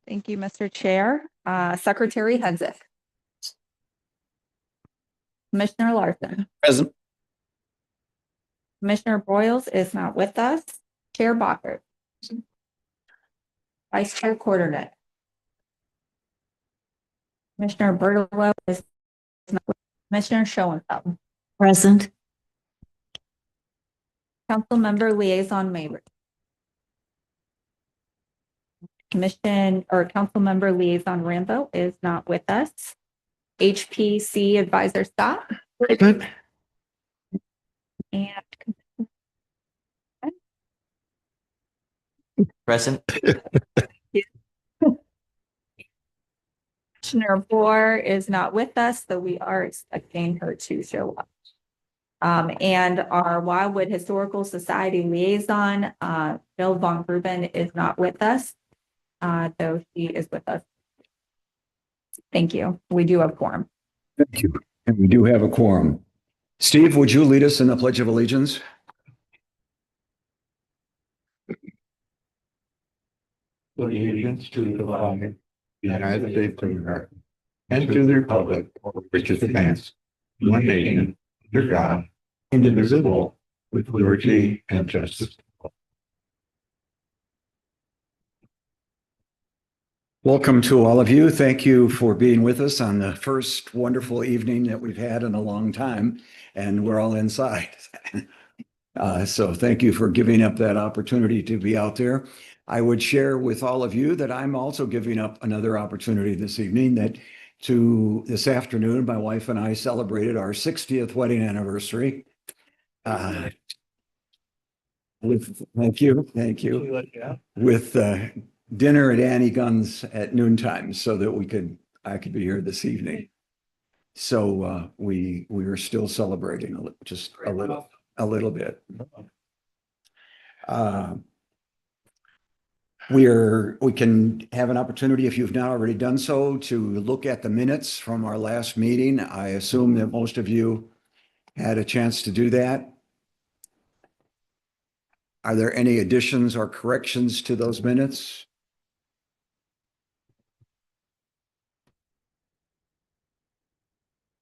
Thank you, Mr. Chair. Secretary Henseth. Commissioner Larson. Present. Commissioner Broyles is not with us. Chair Bacher. Vice Chair Quarternick. Commissioner Bertolo is not with us. Commissioner Schoenfeld. Present. Council Member Liaison Mabry. Council Member Liaison Rambo is not with us. HPC Advisor Scott. Present. And Present. Commissioner Bohr is not with us, so we are expecting her to show up. And our Wildwood Historical Society liaison, Bill Von Gruben, is not with us, though she is with us. Thank you. We do have quorum. Thank you. And we do have a quorum. Steve, would you lead us in the Pledge of Allegiance? Allegiance to the flag of the United States of America and to the republic for which it stands, one nation, under God, indivisible, with liberty and justice. Welcome to all of you. Thank you for being with us on the first wonderful evening that we've had in a long time, and we're all inside. So thank you for giving up that opportunity to be out there. I would share with all of you that I'm also giving up another opportunity this evening this afternoon, my wife and I celebrated our 60th wedding anniversary. Thank you. With dinner at Annie Gunn's at noontime so that I could be here this evening. So we are still celebrating just a little bit. We can have an opportunity, if you've not already done so, to look at the minutes from our last meeting. I assume that most of you had a chance to do that. Are there any additions or corrections to those minutes?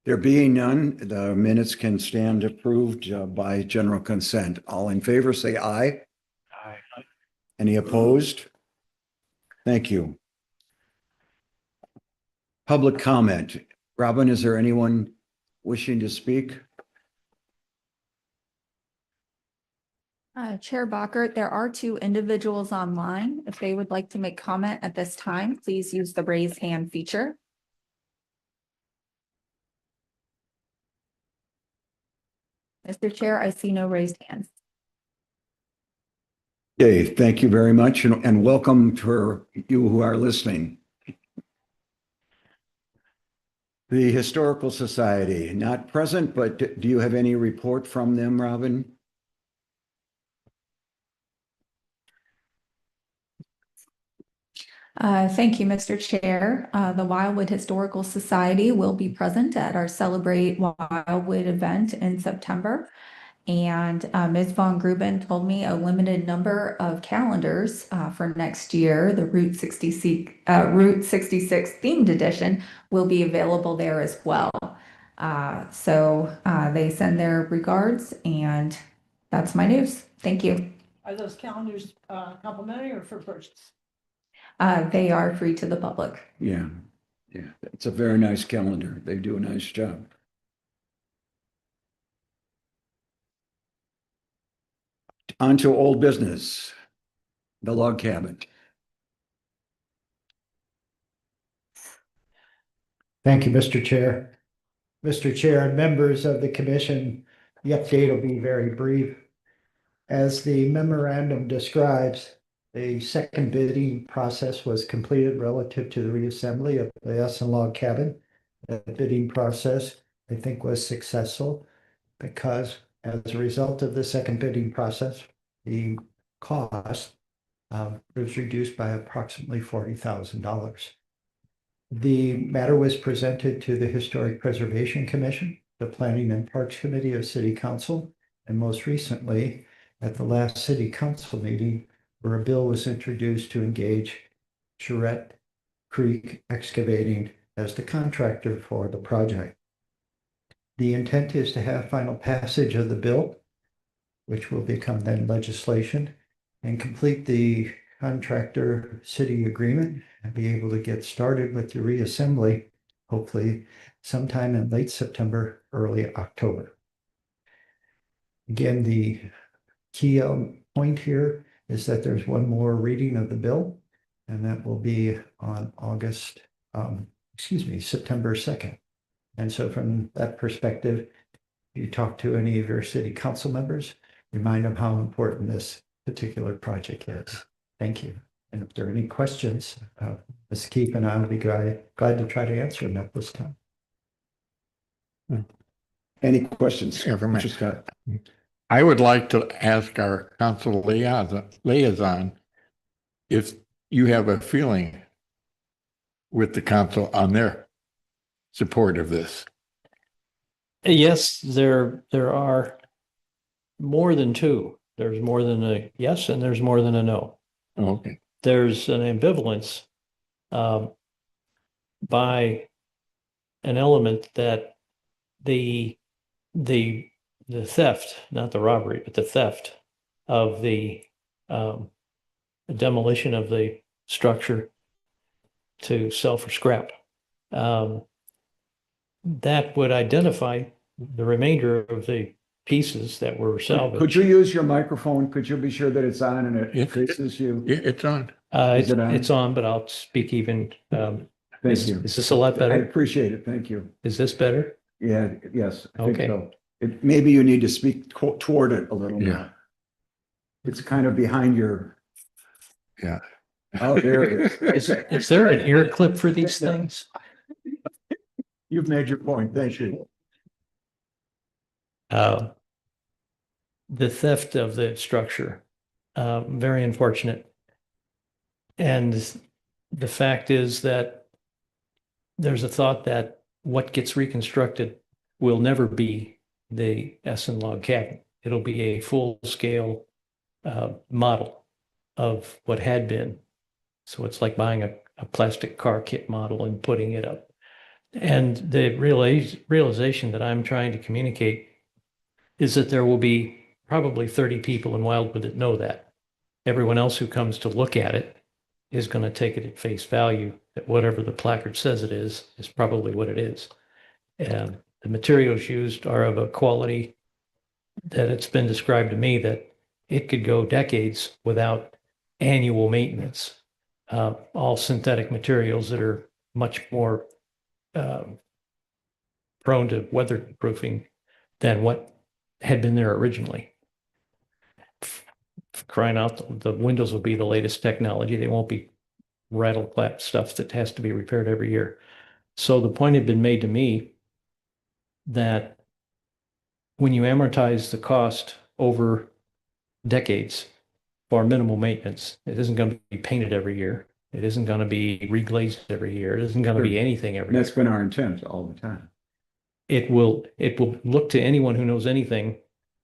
There being none, the minutes can stand approved by general consent. All in favor, say aye. Aye. Any opposed? Thank you. Public comment. Robin, is there anyone wishing to speak? Chair Bacher, there are two individuals online. If they would like to make comment at this time, please use the raise hand feature. Mr. Chair, I see no raised hands. Okay, thank you very much, and welcome to you who are listening. The Historical Society, not present, but do you have any report from them, Robin? Thank you, Mr. Chair. The Wildwood Historical Society will be present at our Celebrate Wildwood event in September. And Ms. Von Gruben told me a limited number of calendars for next year. The Route 66 themed edition will be available there as well. So they send their regards, and that's my news. Thank you. Are those calendars complimentary or for purchase? They are free to the public. Yeah, it's a very nice calendar. They do a nice job. On to old business, the log cabin. Thank you, Mr. Chair. Mr. Chair and members of the commission, the update will be very brief. As the memorandum describes, the second bidding process was completed relative to the reassembly of the Essen log cabin. The bidding process, I think, was successful because as a result of the second bidding process, the cost was reduced by approximately $40,000. The matter was presented to the Historic Preservation Commission, the Planning and Parks Committee of City Council, and most recently at the last City Council meeting, where a bill was introduced to engage Charette Creek Excavating as the contractor for the project. The intent is to have final passage of the bill, which will become then legislation, and complete the contractor-city agreement and be able to get started with the reassembly, hopefully sometime in late September, early October. Again, the key point here is that there's one more reading of the bill, and that will be on September 2nd. And so from that perspective, you talk to any of your city council members, remind them how important this particular project is. Thank you. And if there are any questions, Ms. Keefe and I will be glad to try to answer them at this time. Any questions? Yeah, from me. Mr. Scott? I would like to ask our council liaison if you have a feeling with the council on their support of this. Yes, there are more than two. There's more than a yes and there's more than a no. Okay. There's an ambivalence by an element that the theft, not the robbery, but the theft of the demolition of the structure to sell for scrap. That would identify the remainder of the pieces that were salvaged. Could you use your microphone? Could you be sure that it's on and it Yes. faces you? Yeah, it's on. Is it on? It's on, but I'll speak even. Thank you. Is this a lot I better? appreciate it. Thank you. Is this better? Yeah, yes, I think Okay. so. Maybe you need to speak toward it a little Yeah. more. It's kind of behind your. Yeah. Oh, there it is. Is there an ear clip for these things? You've made your point. Thank you. The theft of the structure, very unfortunate. And the fact is that there's a thought that what gets reconstructed will never be the Essen log cabin. It'll be a full-scale model of what had been. So it's like buying a plastic car kit model and putting it up. And the realization that I'm trying to communicate is that there will be probably 30 people in Wildwood that know that. Everyone else who comes to look at it is going to take it at face value, that whatever the placard says it is probably what it is. And the materials used are of a quality that it's been described to me that it could go decades without annual maintenance. All synthetic materials that are much more prone to weatherproofing than what had been there originally. Crying out, the windows will be the latest technology. They won't be rattle clap stuff that has to be repaired every year. So the point had been made to me that when you amortize the cost over decades for minimal maintenance, it isn't going to be painted every year. It isn't going to be reglazed every year. It isn't going to be anything every And year. that's been our intent all the time. It will look to anyone who knows anything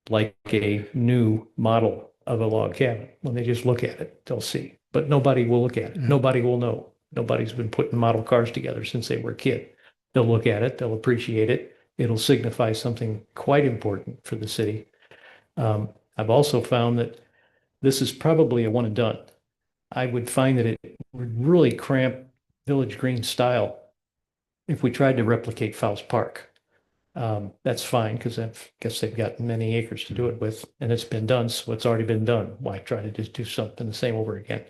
like a new model of a log cabin. When they just look at it, they'll see. But nobody will look at it. Nobody will know. Nobody's been putting model cars together since they were a kid. They'll look at it. They'll appreciate it. It'll signify something quite important for the city. I've also found that this is probably a one and done. I would find that it would really cramp Village Green style if we tried to replicate Faust Park. That's fine because I guess they've got many acres to do it with, and it's been done, so it's already been done. Why try to just do something the same over again?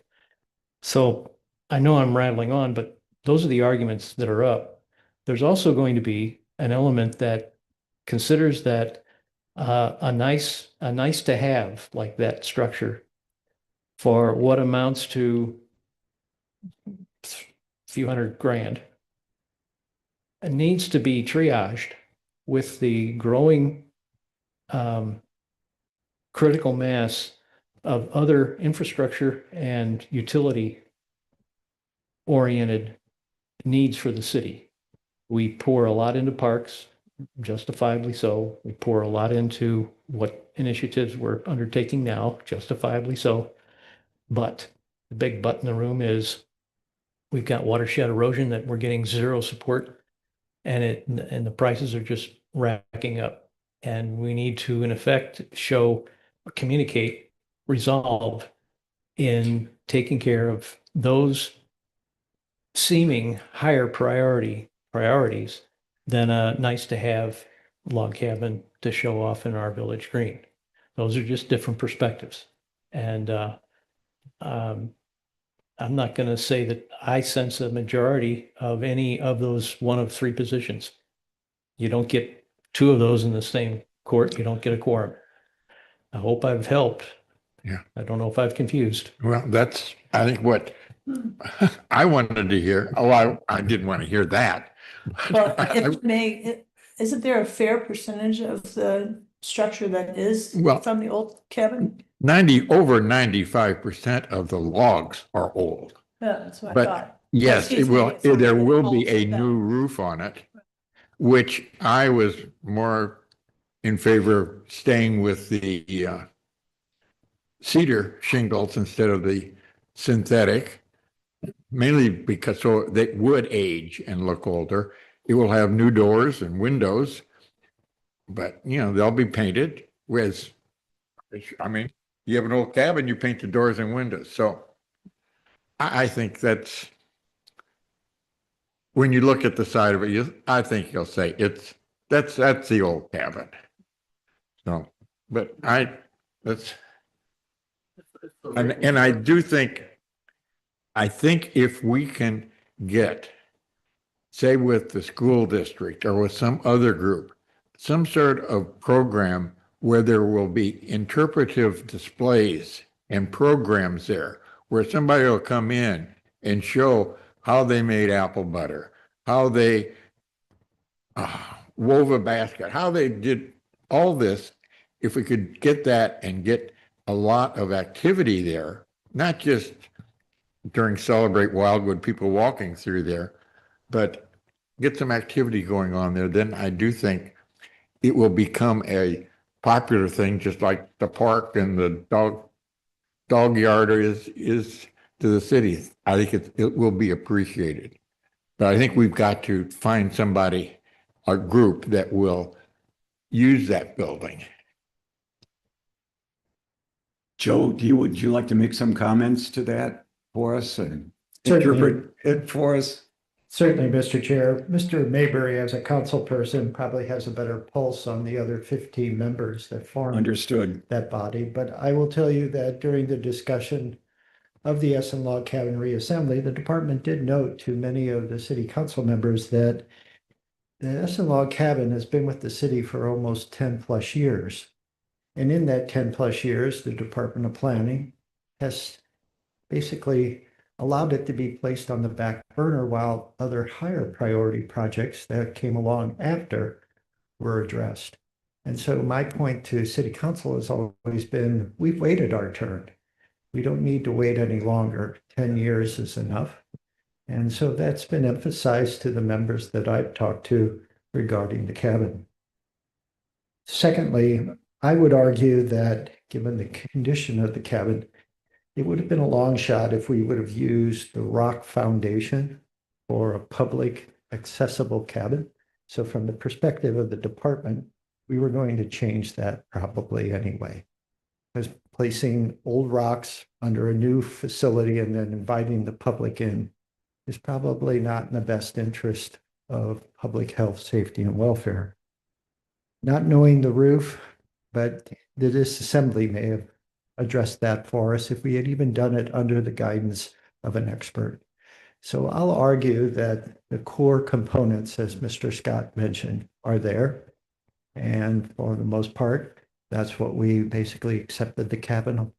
So I know I'm rattling on, but those are the arguments that are up. There's also going to be an element that considers that a nice to have like that structure for what amounts to a few $100,000 it needs to be triaged with the growing critical mass of other infrastructure and utility oriented needs for the city. We pour a lot into parks, justifiably so. We pour a lot into what initiatives we're undertaking now, justifiably so. But the big but in the room is We've got watershed erosion that we're getting zero support, and the prices are just racking up. And we need to, in effect, communicate, resolve in taking care of those seeming higher priorities than a nice to have log cabin to show off in our village green. Those are just different perspectives. And I'm not going to say that I sense a majority of any of those one of three positions. You don't get two of those in the same court, you don't get a quorum. I hope I've helped. Yeah. I don't know if I've confused. Well, that's, I think what I wanted to hear. Oh, I didn't want to hear that. Well, isn't there a fair percentage of the structure that is Well- from the old cabin? Over 95% of the logs are old. Yeah, that's what I But thought. yes, it Excuse me, will, it's something there that will be holds a it back. new roof on it, which I was more in favor of staying with the cedar shingles instead of the synthetic, mainly because so they would age and look older. It will have new doors and windows, but they'll be painted with, I mean, you have an old cabin, you paint the doors and windows. So I think that's, when you look at the side of it, I think you'll say that's the old cabin. So, but and I do think, if we can get, say with the school district or with some other group, some sort of program where there will be interpretive displays and programs there, where somebody will come in and show how they made apple butter, how they wove a basket, how they did all this. If we could get that and get a lot of activity there, not just during Celebrate Wildwood, people walking through there, but get some activity going on there, then I do think it will become a popular thing, just like the park and the dog yard is to the city. I think it will be appreciated. But I think we've got to find somebody, a group that will use that building. Joe, would you like to make some comments to that for us and Certainly. interpret it for us? Certainly, Mr. Chair. Mr. Mayberry, as a council person, probably has a better pulse on the other 15 members that form Understood. that body. But I will tell you that during the discussion of the Essen Log Cabin reassembly, the department did note to many of the city council members that the Essen Log Cabin has been with the city for almost 10 plus years. And in that 10 plus years, the Department of Planning has basically allowed it to be placed on the back burner while other higher priority projects that came along after were addressed. And so my point to city council has always been, we've waited our turn. We don't need to wait any longer. 10 years is enough. And so that's been emphasized to the members that I've talked to regarding the cabin. Secondly, I would argue that given the condition of the cabin, it would have been a long shot if we would have used the rock foundation for a public accessible cabin. So from the perspective of the department, we were going to change that probably anyway. Because placing old rocks under a new facility and then inviting the public in is probably not in the best interest of public health, safety, and welfare. Not knowing the roof, but the disassembly may have addressed that for us if we had even done it under the guidance of an expert. So I'll argue that the core components, as Mr. Scott mentioned, are there. And for the most part, that's what we basically accepted the cabin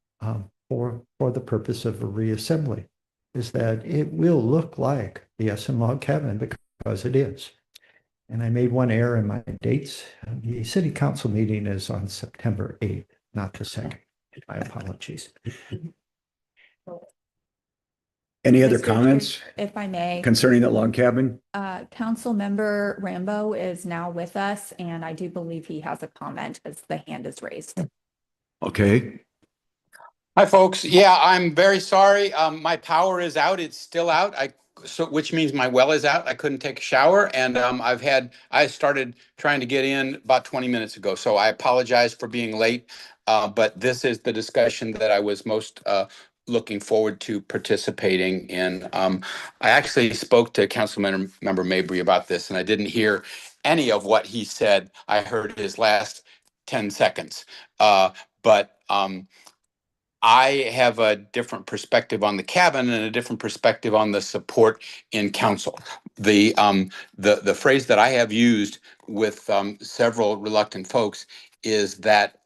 for the purpose of a reassembly, is that it will look like the Essen Log Cabin because it is. And I made one error in my dates. The city council meeting is on September 8th, not the 2nd. My apologies. Any other Mr. comments Chair, if I may, concerning the log cabin? Council Member Rambo is now with us, and I do believe he has a comment as the hand is raised. Okay, Hi, folks. Yeah, I'm very sorry. My power is out. It's still out. I which means my well is out. I couldn't take a shower, and I started trying to get in about 20 minutes ago. So I apologize for being late, but this is the discussion that I was most looking forward to participating in. I actually spoke to Councilmember Mabry about this, and I didn't hear any of what he said. I heard his last 10 seconds, but I have a different perspective on the cabin and a different perspective on the support in council. The phrase that I have used with several reluctant folks is that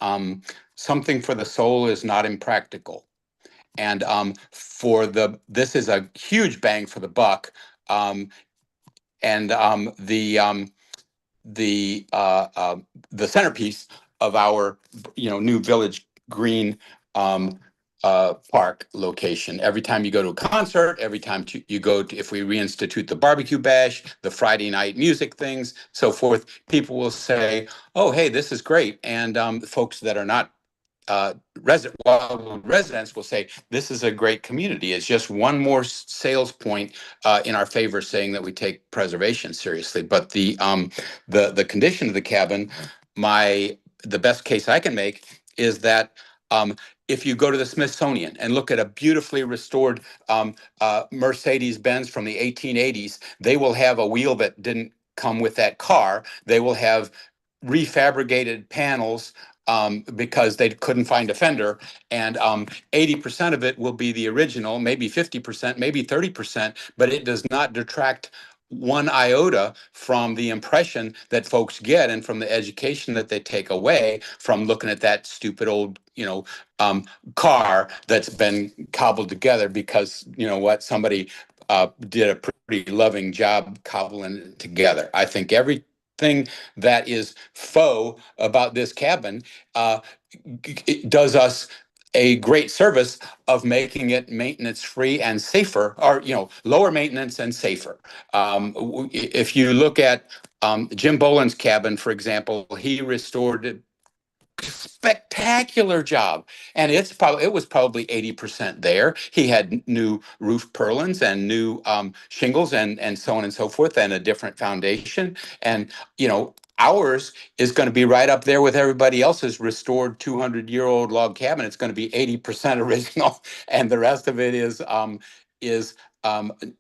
something for the soul is not impractical. And this is a huge bang for the buck. The centerpiece of our new Village Green park location. Every time you go to a concert, every time you go to, if we reinstitute the barbecue bash, the Friday night music things, so forth, people will say, "Oh, hey, this is great," and folks that are not residents will say, "This is a great community." It's just one more sales point in our favor, saying that we take preservation seriously. But the condition of the cabin, the best case I can make is that if you go to the Smithsonian and look at a beautifully restored Mercedes-Benz from the 1880s, they will have a wheel that didn't come with that car. They will have refabricated panels because they couldn't find a fender, and 80% of it will be the original, maybe 50%, maybe 30%, but it does not detract one iota from the impression that folks get and from the education that they take away from looking at that stupid old, car that's been cobbled together because, somebody did a pretty loving job cobbling it together. I think everything that is faux about this cabin it does us a great service of making it maintenance free and safer, or lower maintenance and safer. If you look at Jim Boland's cabin, for example, he restored it. Spectacular job, and it was probably 80% there. He had new roof purlins and new shingles and so on and so forth, and a different foundation. And ours is going to be right up there with everybody else's restored 200-year-old log cabin. It's going to be 80% original, and the rest of it is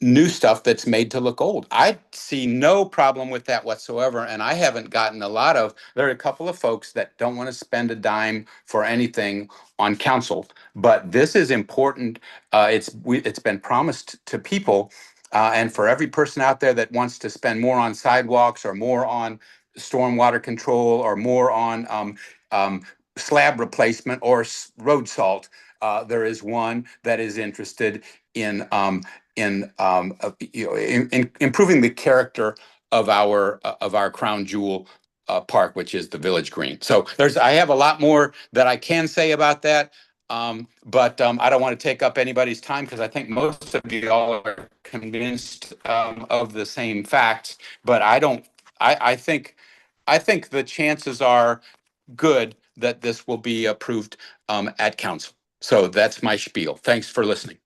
new stuff that's made to look old. I see no problem with that whatsoever, and I haven't gotten there are a couple of folks that don't want to spend a dime for anything on council, but this is important. It's been promised to people, and for every person out there that wants to spend more on sidewalks or more on stormwater control or more on slab replacement or road salt, there is one that is interested in improving the character of our crown jewel park, which is the Village Green. So I have a lot more that I can say about that, but I don't want to take up anybody's time because I think most of you all are convinced of the same facts. But I think the chances are good that this will be approved at council. So that's my spiel. Thanks for listening.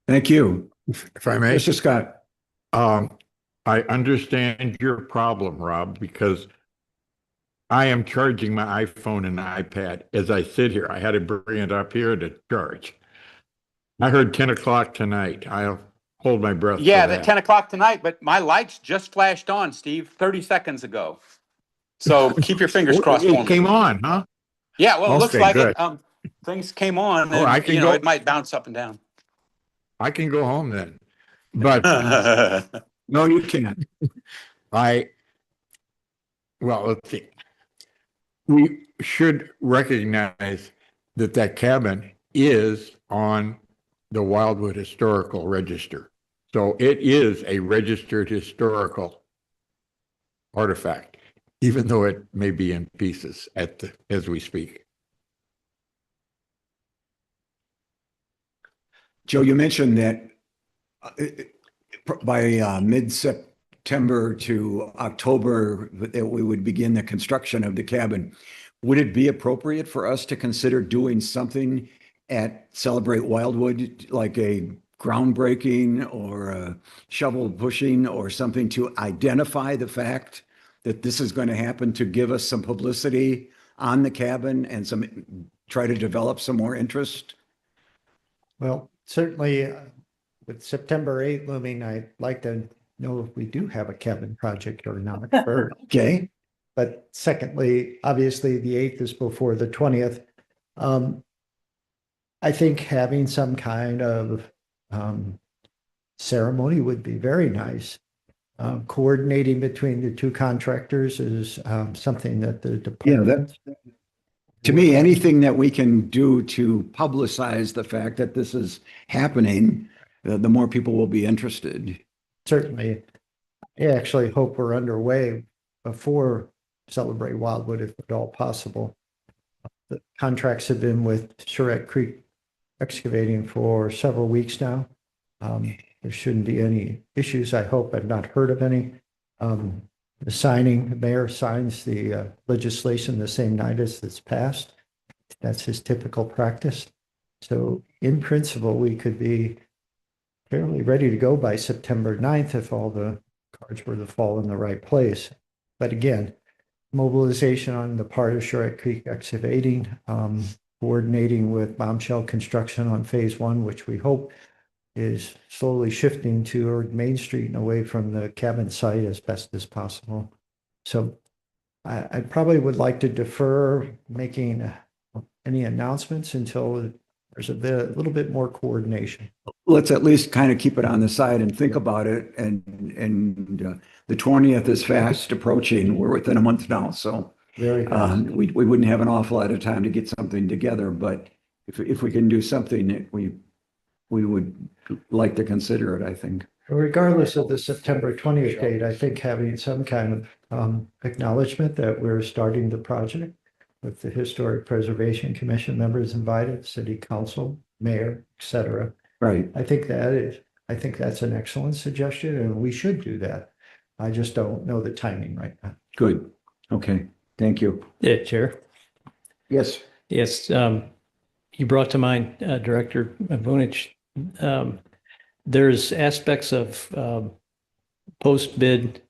Thank you. If I may, Mr. Scott. I understand your problem, Rob, because I am charging my iPhone and iPad as I sit here. I had to bring it up here to charge. I heard 10 o'clock tonight. I'll hold my breath. Yeah, at 10 o'clock tonight, but my lights just flashed on, Steve, 30 seconds ago. So keep your fingers crossed for me. It came on, huh? Yeah, well, it looks like good. it. Things came on, Oh, and I can go. it might bounce up and down. I can go home then. But No, you can't. well, let's see. We should recognize that cabin is on the Wildwood Historical Register. So it is a registered historical artifact, even though it may be in pieces as we speak. Joe, you mentioned that by mid-September to October, that we would begin the construction of the cabin. Would it be appropriate for us to consider doing something at Celebrate Wildwood, like a groundbreaking or a shovel pushing or something to identify the fact that this is going to happen, to give us some publicity on the cabin and try to develop some more interest? Well, certainly with September 8th looming, I'd like to know if we do have a cabin project or not first. Okay, But secondly, obviously the 8th is before the 20th. I think having some kind of ceremony would be very nice. Coordinating between the two contractors is something that the department. to me, anything that we can do to publicize the fact that this is happening, the more people will be interested. Certainly, I actually hope we're underway before Celebrate Wildwood, if at all possible. The contracts have been with Charette Creek Excavating for several weeks now. There shouldn't be any issues. I hope. I've not heard of any. The mayor signs the legislation the same night as it's passed. That's his typical practice. So in principle, we could be fairly ready to go by September 9th if all the cards were to fall in the right place. But again, mobilization on the part of Charette Creek Excavating, coordinating with Bombshell Construction on phase 1, which we hope is slowly shifting toward Main Street and away from the cabin site as best as possible. So I probably would like to defer making any announcements until there's a little bit more coordination. Let's at least kind of keep it on the side and think about it. And the 20th is fast approaching. We're within a month now, so Very fast. we wouldn't have an awful lot of time to get something together. But if we can do something that we would like to consider it, I think. Regardless of the September 20th date, I think having some kind of acknowledgement that we're starting the project with the Historic Preservation Commission members invited, city council, mayor, et cetera. Right. I think that's an excellent suggestion, and we should do that. I just don't know the timing right now. Good. Okay. Thank you. Yeah, Chair. Yes. Yes, you brought to mind, Director Vunich. There's aspects of post-bid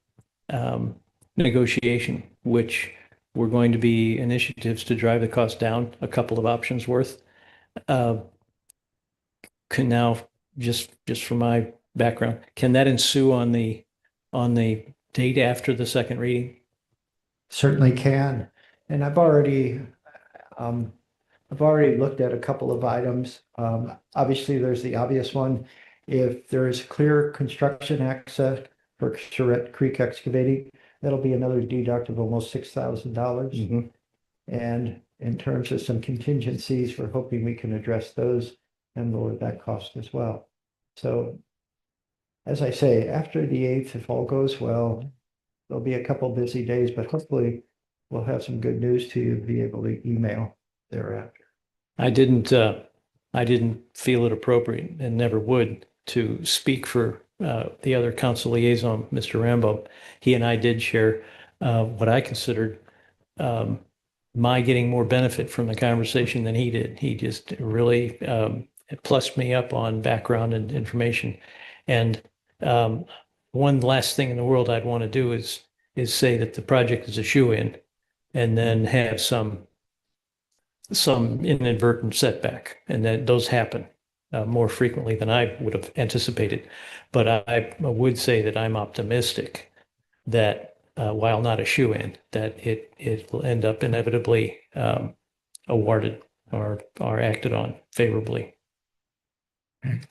negotiation, which were going to be initiatives to drive the cost down, a couple of options worth. Can now, just from my background, can that ensue on the date after the second reading? Certainly can. And I've already looked at a couple of items. Obviously, there's the obvious one. If there is clear construction access for Charette Creek Excavating, that'll be another deduct of almost $6,000. And in terms of some contingencies, we're hoping we can address those and lower that cost as well. So, as I say, after the 8th, if all goes well, there'll be a couple busy days, but hopefully we'll have some good news to you, be able to email thereafter. I didn't feel it appropriate and never would to speak for the other council liaison, Mr. Rambo. He and I did share what I considered my getting more benefit from the conversation than he did. He just really plussed me up on background and information. And one last thing in the world I'd want to do is say that the project is a shoe-in and then have some inadvertent setback, and that those happen more frequently than I would have anticipated. But I would say that I'm optimistic that while not a shoe-in, that it will end up inevitably awarded or acted on favorably.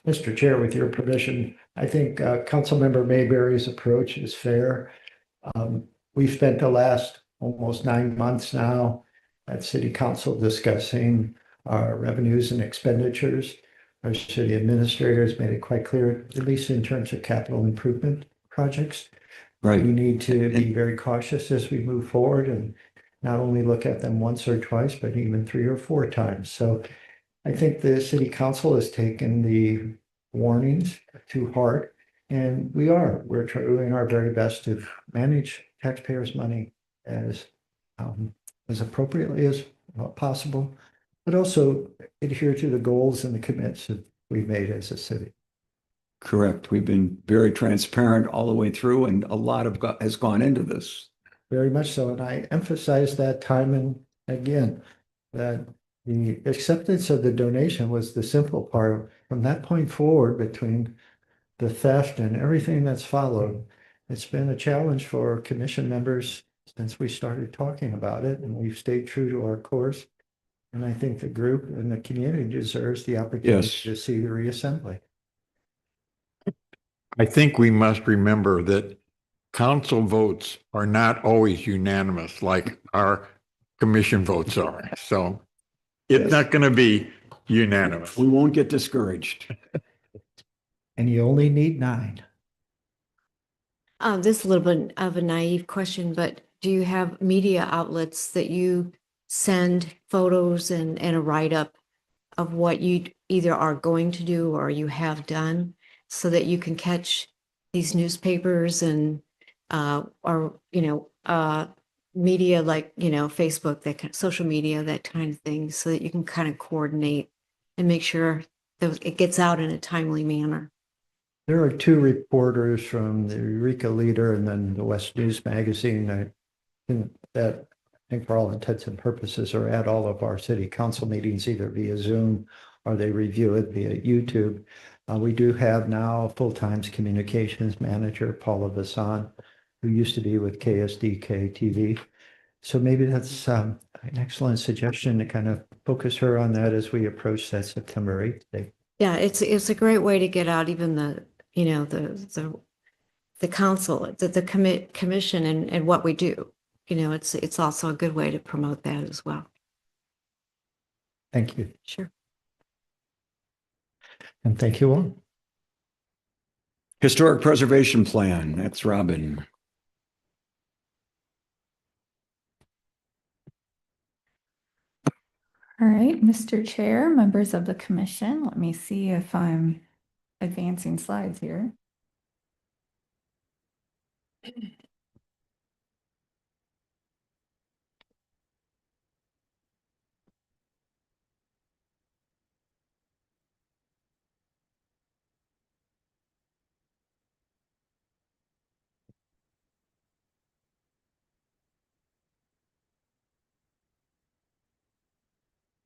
Mr. Chair, with your permission, I think Councilmember Mayberry's approach is fair. We've spent the last almost 9 months now at City Council discussing our revenues and expenditures. Our city administrator has made it quite clear, at least in terms of capital improvement projects. Right. We need to be very cautious as we move forward and not only look at them once or twice, but even 3 or 4 times. So I think the City Council has taken the warnings to heart, and we're doing our very best to manage taxpayers' money as appropriately as possible, but also adhere to the goals and the commitments that we've made as a city. Correct. We've been very transparent all the way through, and a lot has gone into this. Very much so. And I emphasize that time and again, that the acceptance of the donation was the simple part. From that point forward, between the theft and everything that's followed, it's been a challenge for commission members since we started talking about it, and we've stayed true to our course. And I think the group and the community deserves the opportunity Yes. to see the reassembly. I think we must remember that council votes are not always unanimous like our commission votes are. So it's Yes. not going to be unanimous. We won't get discouraged. And you only need 9. This is a little bit of a naive question, but do you have media outlets that you send photos and a write-up of what you either are going to do or you have done so that you can catch these newspapers and or media like Facebook, that kind of social media, that kind of thing, so that you can kind of coordinate and make sure that it gets out in a timely manner? There are 2 reporters from the Eureka Leader and then the West News Magazine that I think for all intents and purposes are at all of our city council meetings, either via Zoom or they review it via YouTube. We do have now a full-time communications manager, Paula Vassan, who used to be with KSDK TV. So maybe that's an excellent suggestion to kind of focus her on that as we approach that September 8th date. Yeah, it's a great way to get out even the council, the commission and what we do. It's also a good way to promote that as well. Thank you. Sure. And thank you all. Historic Preservation Plan, that's Robin. All right, Mr. Chair, members of the commission, let me see if I'm advancing slides here.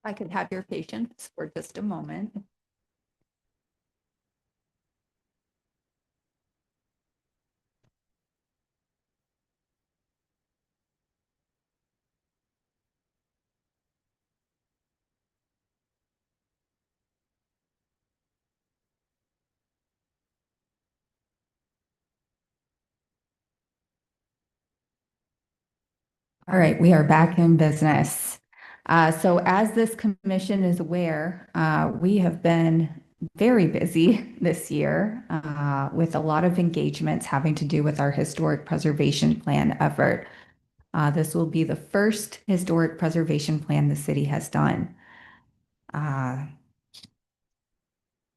I could have your patience for just a moment. All right, we are back in business. So as this commission is aware, we have been very busy this year with a lot of engagements having to do with our historic preservation plan effort. This will be the first historic preservation plan the city has done.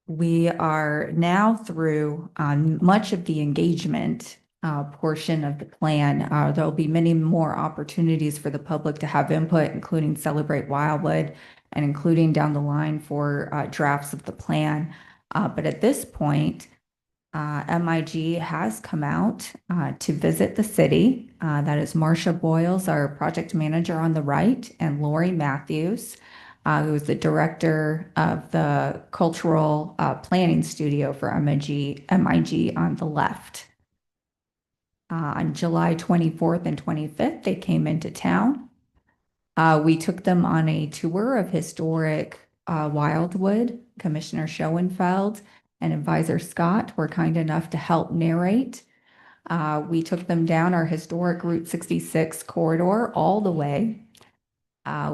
We are now through much of the engagement portion of the plan. There'll be many more opportunities for the public to have input, including Celebrate Wildwood and including down the line for drafts of the plan. But at this point, MIG has come out to visit the city. That is Marcia Boyles, our project manager on the right, and Lori Matthews, who is the director of the cultural planning studio for MIG on the left. On July 24th and 25th, they came into town. We took them on a tour of historic Wildwood. Commissioner Schoenfeld and Advisor Scott were kind enough to help narrate. We took them down our historic Route 66 corridor all the way.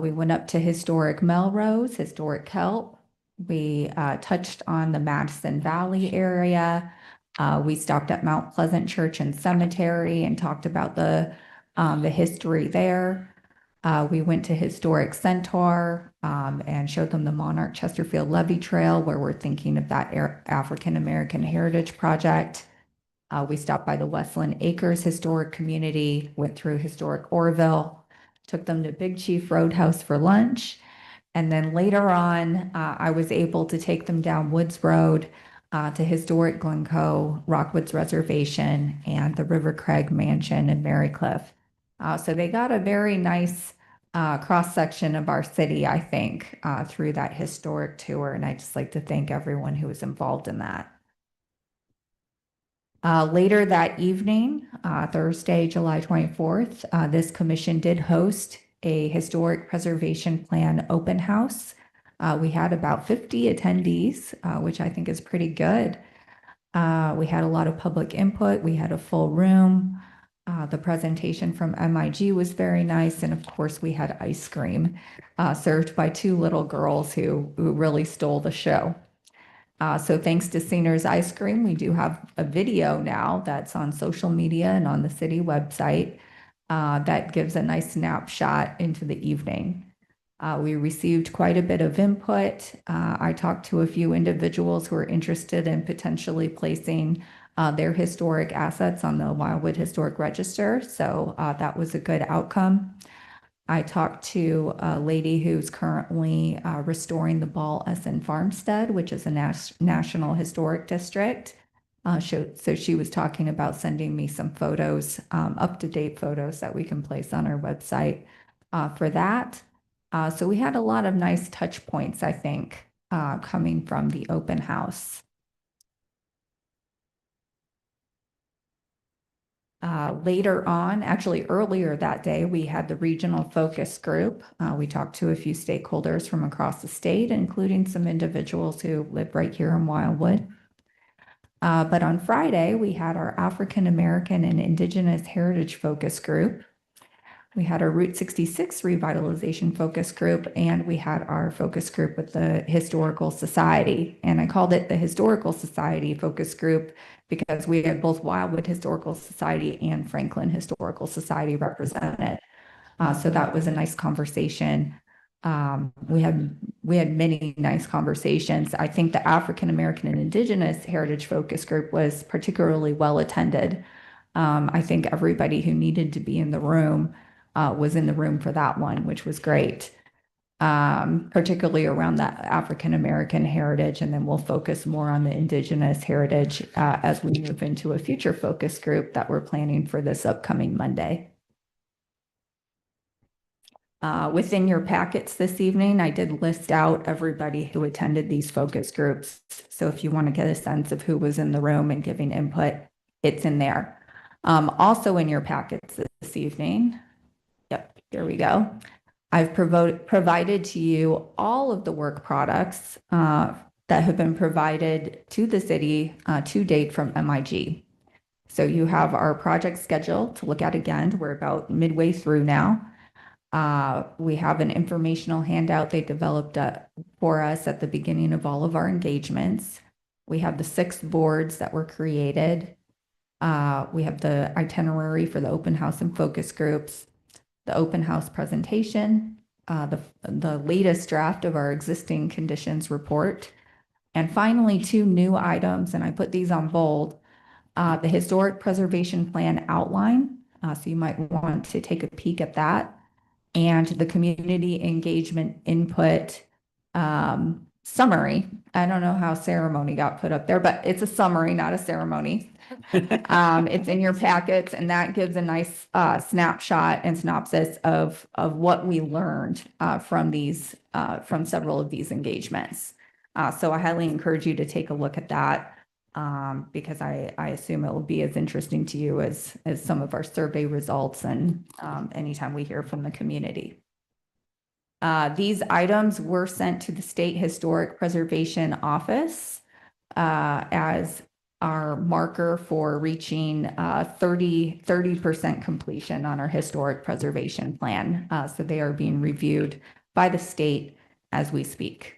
We went up to historic Melrose, historic Kelp. We touched on the Madison Valley area. We stopped at Mount Pleasant Church and Cemetery and talked about the history there. We went to historic Centaur and showed them the Monarch Chesterfield Levee Trail, where we're thinking of that African American Heritage Project. We stopped by the Westland Acres Historic Community, went through historic Orville, took them to Big Chief Roadhouse for lunch, And then later on, I was able to take them down Woods Road to historic Glencoe, Rockwoods Reservation, and the River Craig Mansion in Marycliff. So they got a very nice cross-section of our city, I think, through that historic tour. And I'd just like to thank everyone who was involved in that. Later that evening, Thursday, July 24th, this commission did host a historic preservation plan open house. We had about 50 attendees, which I think is pretty good. We had a lot of public input. We had a full room. The presentation from MIG was very nice. And of course, we had ice cream served by two little girls who really stole the show. So thanks to Scener's Ice Cream, we do have a video now that's on social media and on the city website that gives a nice snapshot into the evening. We received quite a bit of input. I talked to a few individuals who are interested in potentially placing their historic assets on the Wildwood Historic Register. So that was a good outcome. I talked to a lady who's currently restoring the Ball Essen Farmstead, which is a National Historic District. So she was talking about sending me some photos, up-to-date photos that we can place on our website for that. So we had a lot of nice touch points, I think, coming from the open house. Later on, actually earlier that day, we had the regional focus group. We talked to a few stakeholders from across the state, including some individuals who live right here in Wildwood. But on Friday, we had our African American and Indigenous Heritage Focus Group. We had our Route 66 Revitalization Focus Group, and we had our focus group with the Historical Society. And I called it the Historical Society Focus Group because we had both Wildwood Historical Society and Franklin Historical Society represented. So that was a nice conversation. We had many nice conversations. I think the African American and Indigenous Heritage Focus Group was particularly well attended. I think everybody who needed to be in the room was in the room for that one, which was great. Particularly around that African American heritage, and then we'll focus more on the Indigenous heritage as we move into a future focus group that we're planning for this upcoming Monday. Within your packets this evening, I did list out everybody who attended these focus groups. So if you want to get a sense of who was in the room and giving input, it's in there. Also in your packets this evening, yep, here we go. I've provided to you all of the work products that have been provided to the city to date from MIG. So you have our project schedule to look at again. We're about midway through now. We have an informational handout they developed for us at the beginning of all of our engagements. We have the 6 boards that were created. We have the itinerary for the open house and focus groups, the open house presentation, the latest draft of our existing conditions report, and finally 2 new items, and I put these on bold, the historic preservation plan outline, so you might want to take a peek at that, and the community engagement input summary. I don't know how ceremony got put up there, but it's a summary, not a ceremony. It's in your packets, and that gives a nice snapshot and synopsis of what we learned from several of these engagements. So I highly encourage you to take a look at that because I assume it will be as interesting to you as some of our survey results and anytime we hear from the community. These items were sent to the State Historic Preservation Office as our marker for reaching 30% completion on our historic preservation plan. So they are being reviewed by the state as we speak.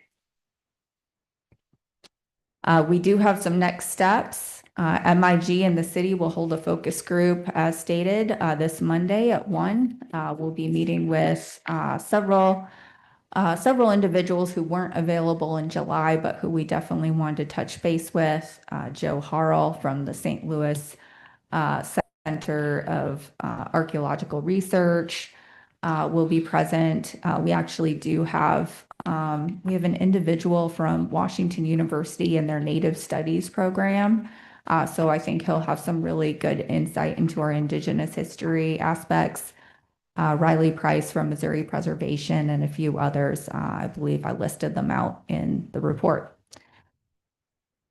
We do have some next steps. MIG and the city will hold a focus group as stated this Monday at 1. We'll be meeting with several individuals who weren't available in July, but who we definitely wanted to touch base with. Joe Harrell from the St. Louis Center of Archaeological Research, will be present. We actually do have, we have an individual from Washington University in their Native Studies program. So I think he'll have some really good insight into our Indigenous history aspects. Riley Price from Missouri Preservation and a few others. I believe I listed them out in the report.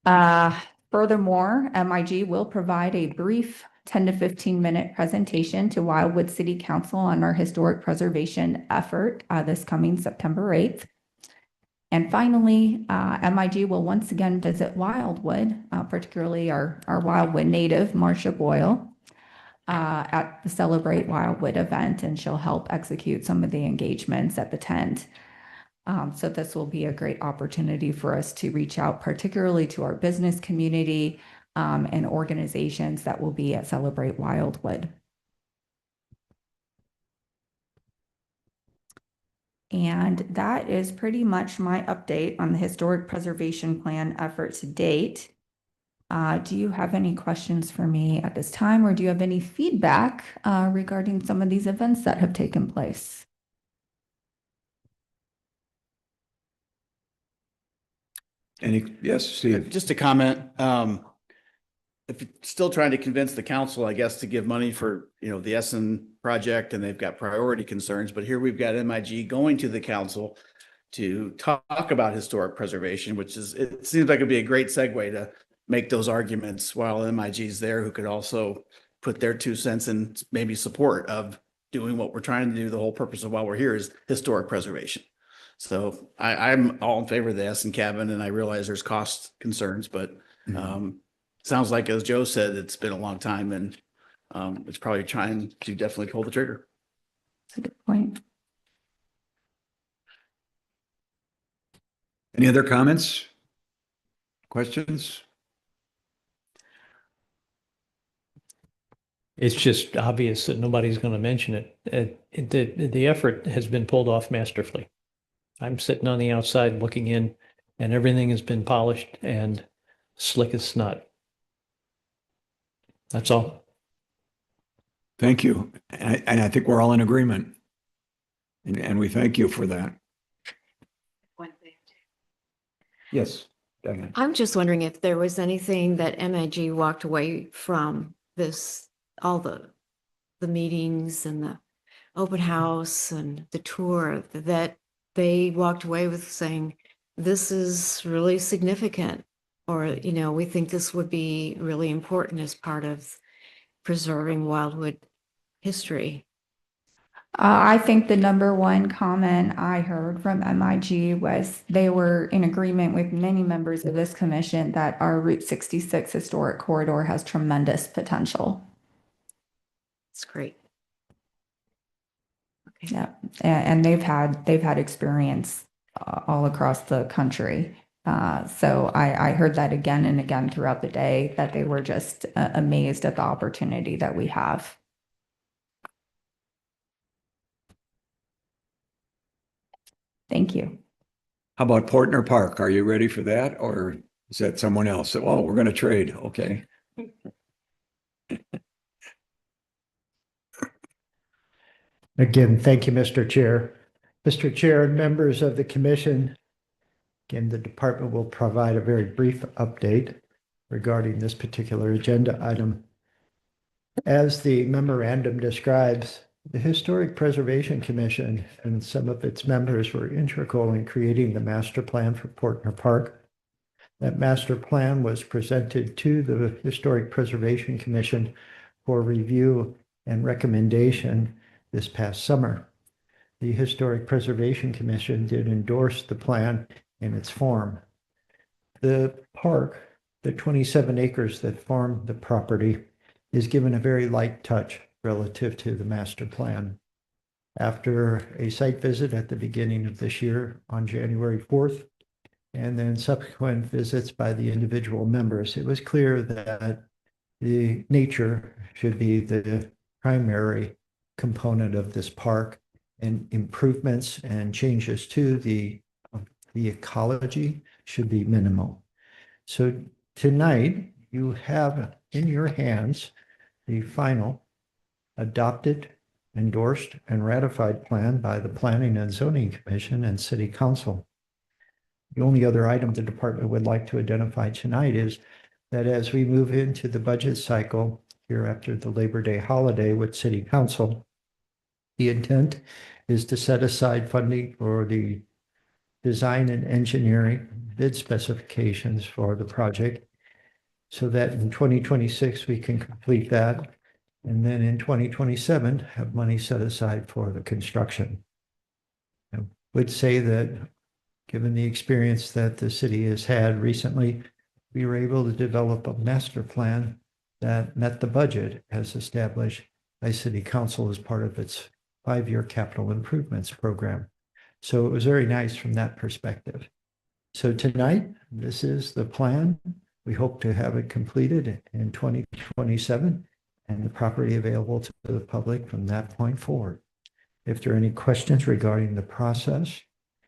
Furthermore, MIG will provide a brief 10 to 15-minute presentation to Wildwood City Council on our historic preservation effort this coming September 8th. And finally, MIG will once again visit Wildwood, particularly our Wildwood native, Marcia Boyle, at the Celebrate Wildwood event, and she'll help execute some of the engagements at the tent. So this will be a great opportunity for us to reach out, particularly to our business community and organizations that will be at Celebrate Wildwood. And that is pretty much my update on the Historic Preservation Plan effort to date. Do you have any questions for me at this time, or do you have any feedback regarding some of these events that have taken place? Yes, Steve. Just a comment. If you're still trying to convince the council, I guess, to give money for, the Essen project, and they've got priority concerns, but here we've got MIG going to the council to talk about historic preservation, it seems like it'd be a great segue to make those arguments while MIG's there, who could also put their 2 cents in maybe support of doing what we're trying to do. The whole purpose of why we're here is historic preservation. So I'm all in favor of the Essen cabin, and I realize there's cost concerns, but sounds like, as Joe said, it's been a long time, and it's probably trying to definitely pull the trigger. That's a good point. Any other comments? Questions? It's just obvious that nobody's going to mention it. The effort has been pulled off masterfully. I'm sitting on the outside looking in, and everything has been polished and slick as snot. That's all. Thank you. And I think we're all in agreement. And we thank you for that. Yes. Diane. I'm just wondering if there was anything that MIG walked away from this, all the meetings and the open house and the tour, that they walked away with saying, this is really significant, or, we think this would be really important as part of preserving Wildwood history. I think the number one comment I heard from MIG was they were in agreement with many members of this commission that our Route 66 historic corridor has tremendous potential. It's great. Okay. Yeah, and they've had experience all across the country. So I heard that again and again throughout the day, that they were just amazed at the opportunity that we have. Thank you. How about Portner Park? Are you ready for that? Or is that someone else? Oh, we're going to trade. Okay. Again, thank you, Mr. Chair. Mr. Chair and members of the commission, again, the department will provide a very brief update regarding this particular agenda item. As the memorandum describes, the Historic Preservation Commission and some of its members were integral in creating the master plan for Portner Park. That master plan was presented to the Historic Preservation Commission for review and recommendation this past summer. The Historic Preservation Commission did endorse the plan in its form. The park, the 27 acres that form the property, is given a very light touch relative to the master plan. After a site visit at the beginning of this year on January 4th, and then subsequent visits by the individual members, it was clear that the nature should be the primary component of this park, and improvements and changes to the ecology should be minimal. So tonight you have in your hands the final adopted endorsed and ratified plan by the Planning and Zoning Commission and City Council. The only other item the department would like to identify tonight is that as we move into the budget cycle here after the Labor Day holiday with City Council, the intent is to set aside funding for the design and engineering bid specifications for the project so that in 2026 we can complete that. And then in 2027, have money set aside for the construction. I would say that given the experience that the city has had recently, we were able to develop a master plan that met the budget as established by City Council as part of its 5-year capital improvements program. So it was very nice from that perspective. So tonight, this is the plan. We hope to have it completed in 2027 and the property available to the public from that point forward. If there are any questions regarding the process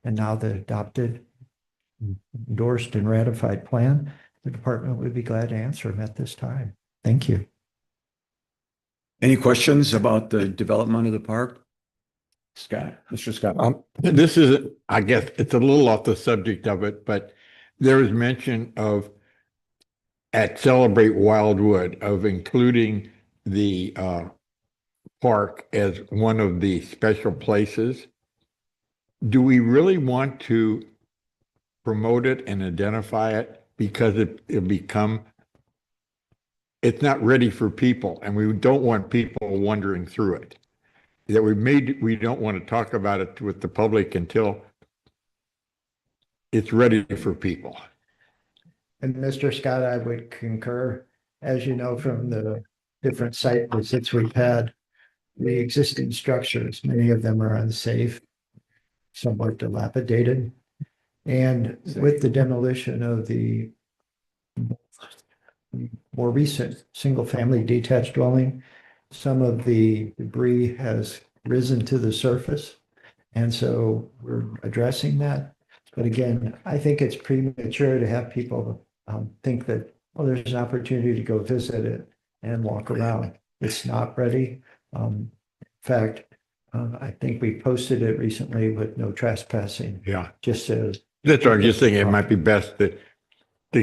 and now the adopted, endorsed and ratified plan, the department would be glad to answer them at this time. Thank you. Any questions about the development of the park? Scott, Mr. Scott. This is, I guess, it's a little off the subject of it, but there was mention of at Celebrate Wildwood of including the park as one of the special places. Do we really want to promote it and identify it because it'll become, it's not ready for people and we don't want people wandering through it? That we don't want to talk about it with the public until it's ready for people. And Mr. Scott, I would concur. As you know, from the different site visits we've had, the existing structures, many of them are unsafe, somewhat dilapidated. And with the demolition of the more recent single-family detached dwelling, some of the debris has risen to the surface. And so we're addressing that. But again, I think it's premature to have people think that, oh, there's an opportunity to go visit it and walk around. It's not ready. In fact, I think we posted it recently with no trespassing. Yeah. Just as. That's what I'm just thinking. It might be best to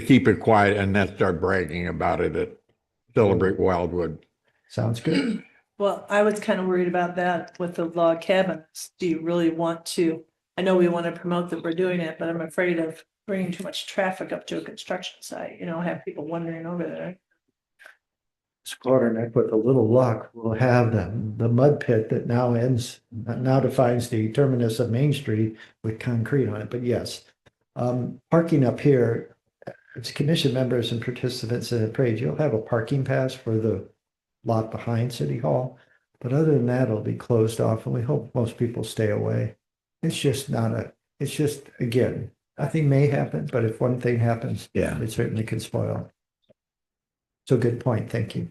keep it quiet and not start bragging about it at Celebrate Wildwood. Sounds good. Well, I was kind of worried about that with the log cabins. Do you really want to, I know we want to promote that we're doing it, but I'm afraid of bringing too much traffic up to a construction site, have people wandering over there. Neck, with a little luck, we'll have the mud pit that now defines the terminus of Main Street with concrete on it. But yes, parking up here, as commission members and participants in the parade, you'll have a parking pass for the lot behind City Hall. But other than that, it'll be closed off and we hope most people stay away. It's just again, nothing may happen, but if one thing happens, Yeah. it certainly can spoil. So good point. Thank you.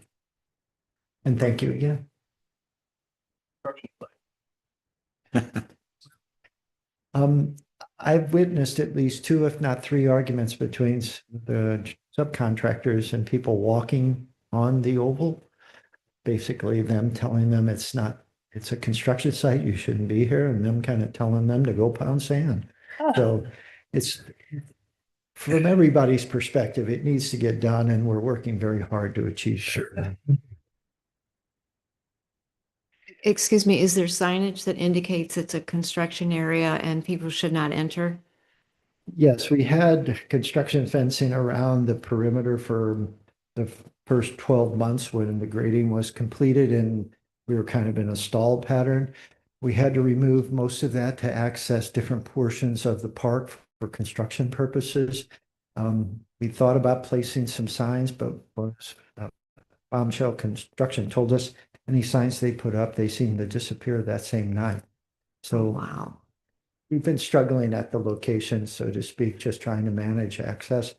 And thank you again. I've witnessed at least 2, if not 3 arguments between the subcontractors and people walking on the oval. Basically them telling them it's a construction site, you shouldn't be here, and them kind of telling them to go pound sand. So it's, from everybody's perspective, it needs to get done and we're working very hard to achieve. Sure. Excuse me, is there signage that indicates it's a construction area and people should not enter? Yes, we had construction fencing around the perimeter for the first 12 months when the grading was completed and we were kind of in a stall pattern. We had to remove most of that to access different portions of the park for construction purposes. We thought about placing some signs, but Bombshell Construction told us any signs they put up, they seemed to disappear that same night. So Wow. we've been struggling at the location, so to speak, just trying to manage access.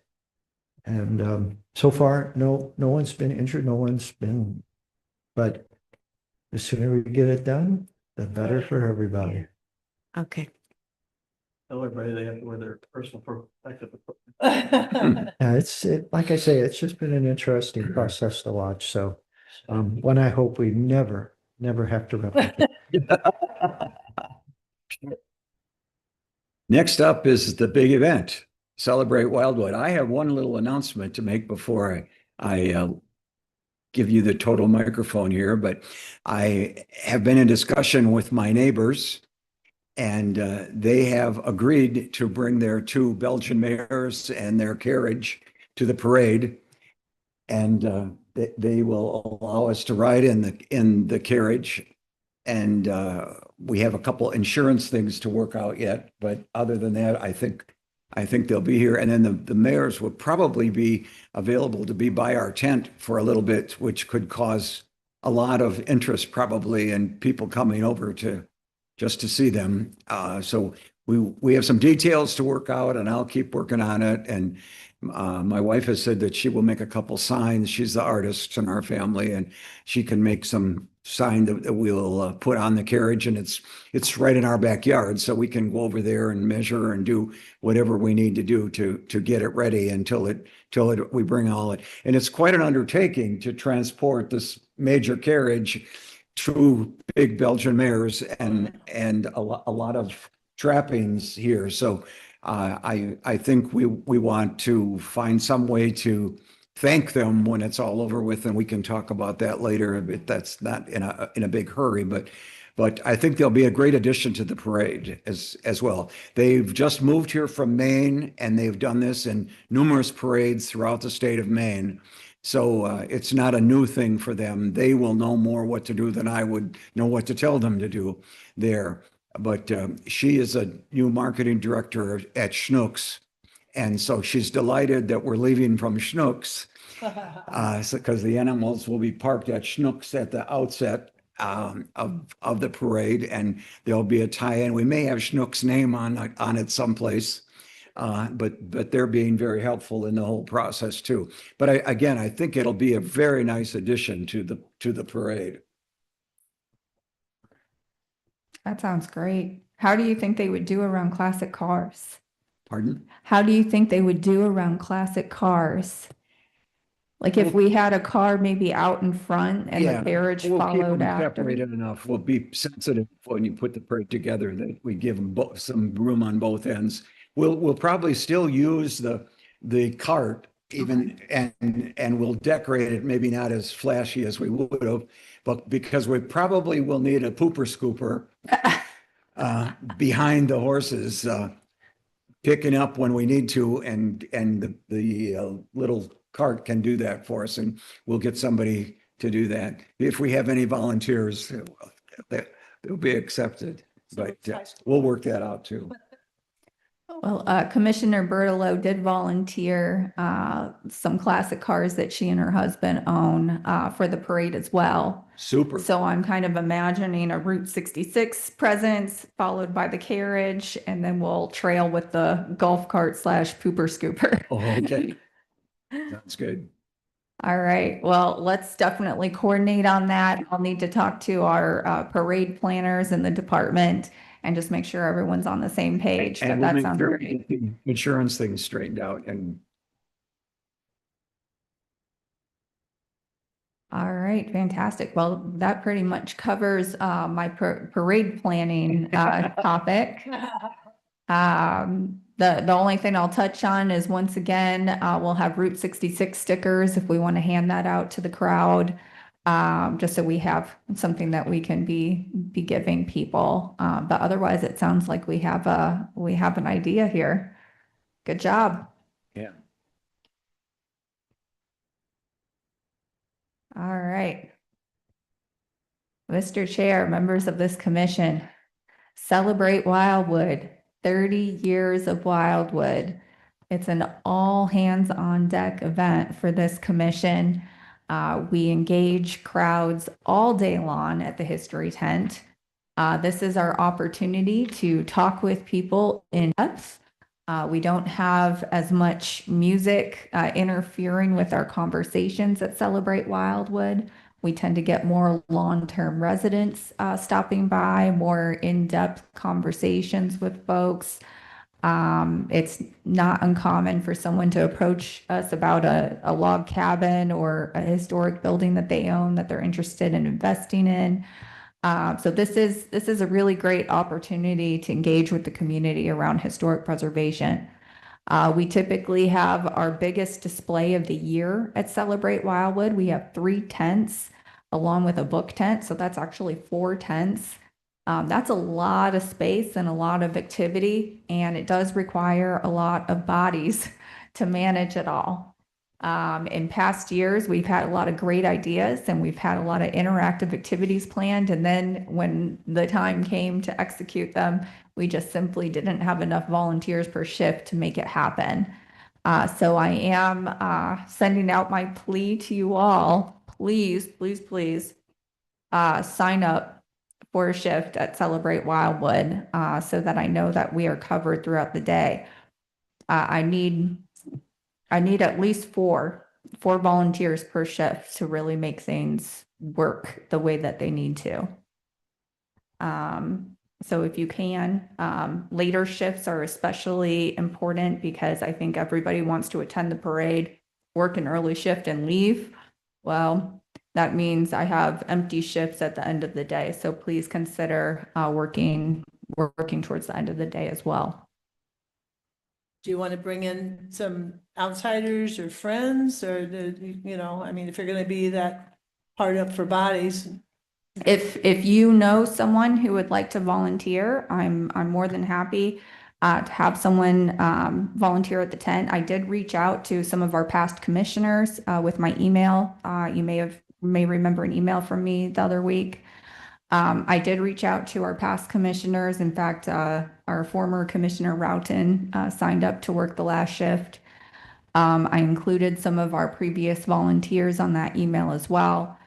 And so far, no one's been injured, but the sooner we get it done, the better for everybody. Okay. Tell everybody they have to wear their personal protective equipment. Yeah, like I say, it's just been an interesting process to watch. So one I hope we never Never have to replicate. Next up is the big event, Celebrate Wildwood. I have one little announcement to make before I give you the total microphone here, but I have been in discussion with my neighbors, and they have agreed to bring their 2 Belgian mares and their carriage to the parade. And they will allow us to ride in the carriage. And we have a couple insurance things to work out yet, but other than that, I think they'll be here. And then the mayors will probably be available to be by our tent for a little bit, which could cause a lot of interest probably in people coming over just to see them. So we have some details to work out, and I'll keep working on it. And my wife has said that she will make a couple signs. She's the artist in our family, and she can make some sign that we'll put on the carriage, and it's right in our backyard, so we can go over there and measure and do whatever we need to do to get it ready until we bring all it. And it's quite an undertaking to transport this major carriage, 2 big Belgian mares and a lot of trappings here. So I think we want to find some way to thank them when it's all over with, and we can talk about that later. But that's not in a big hurry. But I think they'll be a great addition to the parade as well. They've just moved here from Maine, and they've done this in numerous parades throughout the state of Maine. So it's not a new thing for them. They will know more what to do than I would know what to tell them to do there. But she is a new marketing director at Schnucks. And so she's delighted that we're leaving from Schnucks because the animals will be parked at Schnucks at the outset of the parade, and there'll be a tie-in. We may have Schnucks' name on it someplace, but they're being very helpful in the whole process too. But I think it'll be a very nice addition to the parade. That sounds great. How do you think they would do around classic cars? Pardon? How do you think they would do around classic cars? Like if we had a car maybe out in front and the carriage We'll keep followed them after. separated enough. We'll be sensitive when you put the parade together that we give them some room on both ends. We'll probably still use the cart even, and we'll decorate it, maybe not as flashy as we would have, but because we probably will need a pooper scooper behind the horses, picking up when we need to, and the little cart can do that for us, and we'll get somebody to do that. If we have any volunteers, they'll be accepted, but we'll work that out too. Well, Commissioner Bertolo did volunteer some classic cars that she and her husband own for the parade as well. Super. So I'm kind of imagining a Route 66 presence followed by the carriage, and then we'll trail with the golf cart / pooper scooper. Oh, okay. That's good. All right. Well, let's definitely coordinate on that. I'll need to talk to our parade planners in the department and just make sure everyone's on the same page. But And we'll that make sounds sure we great. get the insurance things straightened out. And All right, fantastic. Well, that pretty much covers my parade planning topic. The only thing I'll touch on is, once again, we'll have Route 66 stickers if we want to hand that out to the crowd, just so we have something that we can be giving people. But otherwise, it sounds like we have an idea here. Good job. yeah. All right. Mr. Chair, members of this commission, Celebrate Wildwood, 30 years of Wildwood. It's an all hands on deck event for this commission. We engage crowds all day long at the History Tent. This is our opportunity to talk with people in depth. We don't have as much music interfering with our conversations at Celebrate Wildwood. We tend to get more long-term residents stopping by, more in-depth conversations with folks. It's not uncommon for someone to approach us about a log cabin or a historic building that they own that they're interested in investing in. So this is a really great opportunity to engage with the community around historic preservation. We typically have our biggest display of the year at Celebrate Wildwood. We have 3 tents along with a book tent, so that's actually 4 tents. That's a lot of space and a lot of activity, and it does require a lot of bodies to manage it all. In past years, we've had a lot of great ideas and we've had a lot of interactive activities planned. And then when the time came to execute them, we just simply didn't have enough volunteers per shift to make it happen. So I am sending out my plea to you all. Please, please, please sign up for a shift at Celebrate Wildwood so that I know that we are covered throughout the day. I need at least four volunteers per shift to really make things work the way that they need to. So if you can, later shifts are especially important because I think everybody wants to attend the parade, work an early shift and leave. Well, that means I have empty shifts at the end of the day. So please consider working towards the end of the day as well. Do you want to bring in some outsiders or friends or, I mean, if you're going to be that hard up for bodies? If you know someone who would like to volunteer, I'm more than happy to have someone volunteer at the tent. I did reach out to some of our past commissioners with my email. You may remember an email from me the other week. I did reach out to our past commissioners. In fact, our former Commissioner Roughton signed up to work the last shift. I included some of our previous volunteers on that email as well.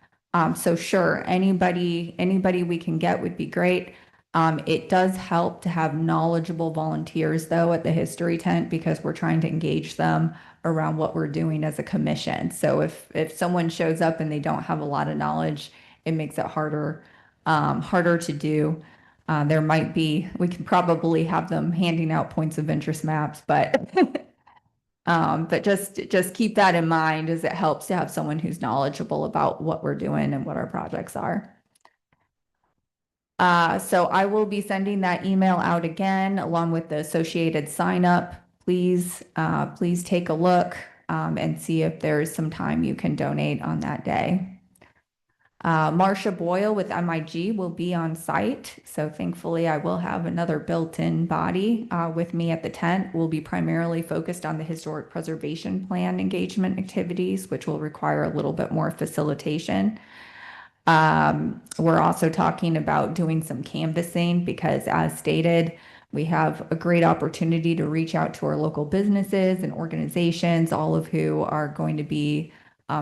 So sure, anybody we can get would be great. It does help to have knowledgeable volunteers though at the history tent because we're trying to engage them around what we're doing as a commission. So if someone shows up and they don't have a lot of knowledge, it makes it harder to do. We can probably have them handing out points of interest maps, but just keep that in mind as it helps to have someone who's knowledgeable about what we're doing and what our projects are. So I will be sending that email out again along with the associated sign up. Please take a look and see if there's some time you can donate on that day. Marcia Boyle with MIG will be on site. So thankfully I will have another built-in body with me at the tent. We'll be primarily focused on the historic preservation plan engagement activities, which will require a little bit more facilitation. We're also talking about doing some canvassing because as stated, we have a great opportunity to reach out to our local businesses and organizations, all of who are going to be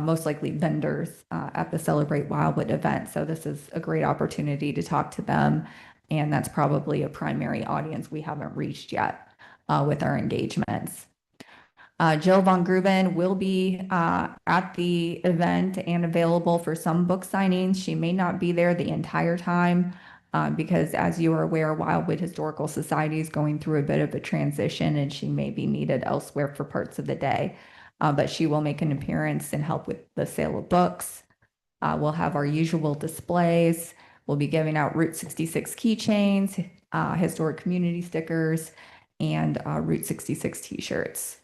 most likely vendors at the Celebrate Wildwood event. So this is a great opportunity to talk to them. And that's probably a primary audience we haven't reached yet with our engagements. Jill Von Gruben will be at the event and available for some book signings. She may not be there the entire time because as you are aware, Wildwood Historical Society is going through a bit of a transition and she may be needed elsewhere for parts of the day. But she will make an appearance and help with the sale of books. We'll have our usual displays. We'll be giving out Route 66 keychains, historic community stickers, and Route 66 t-shirts.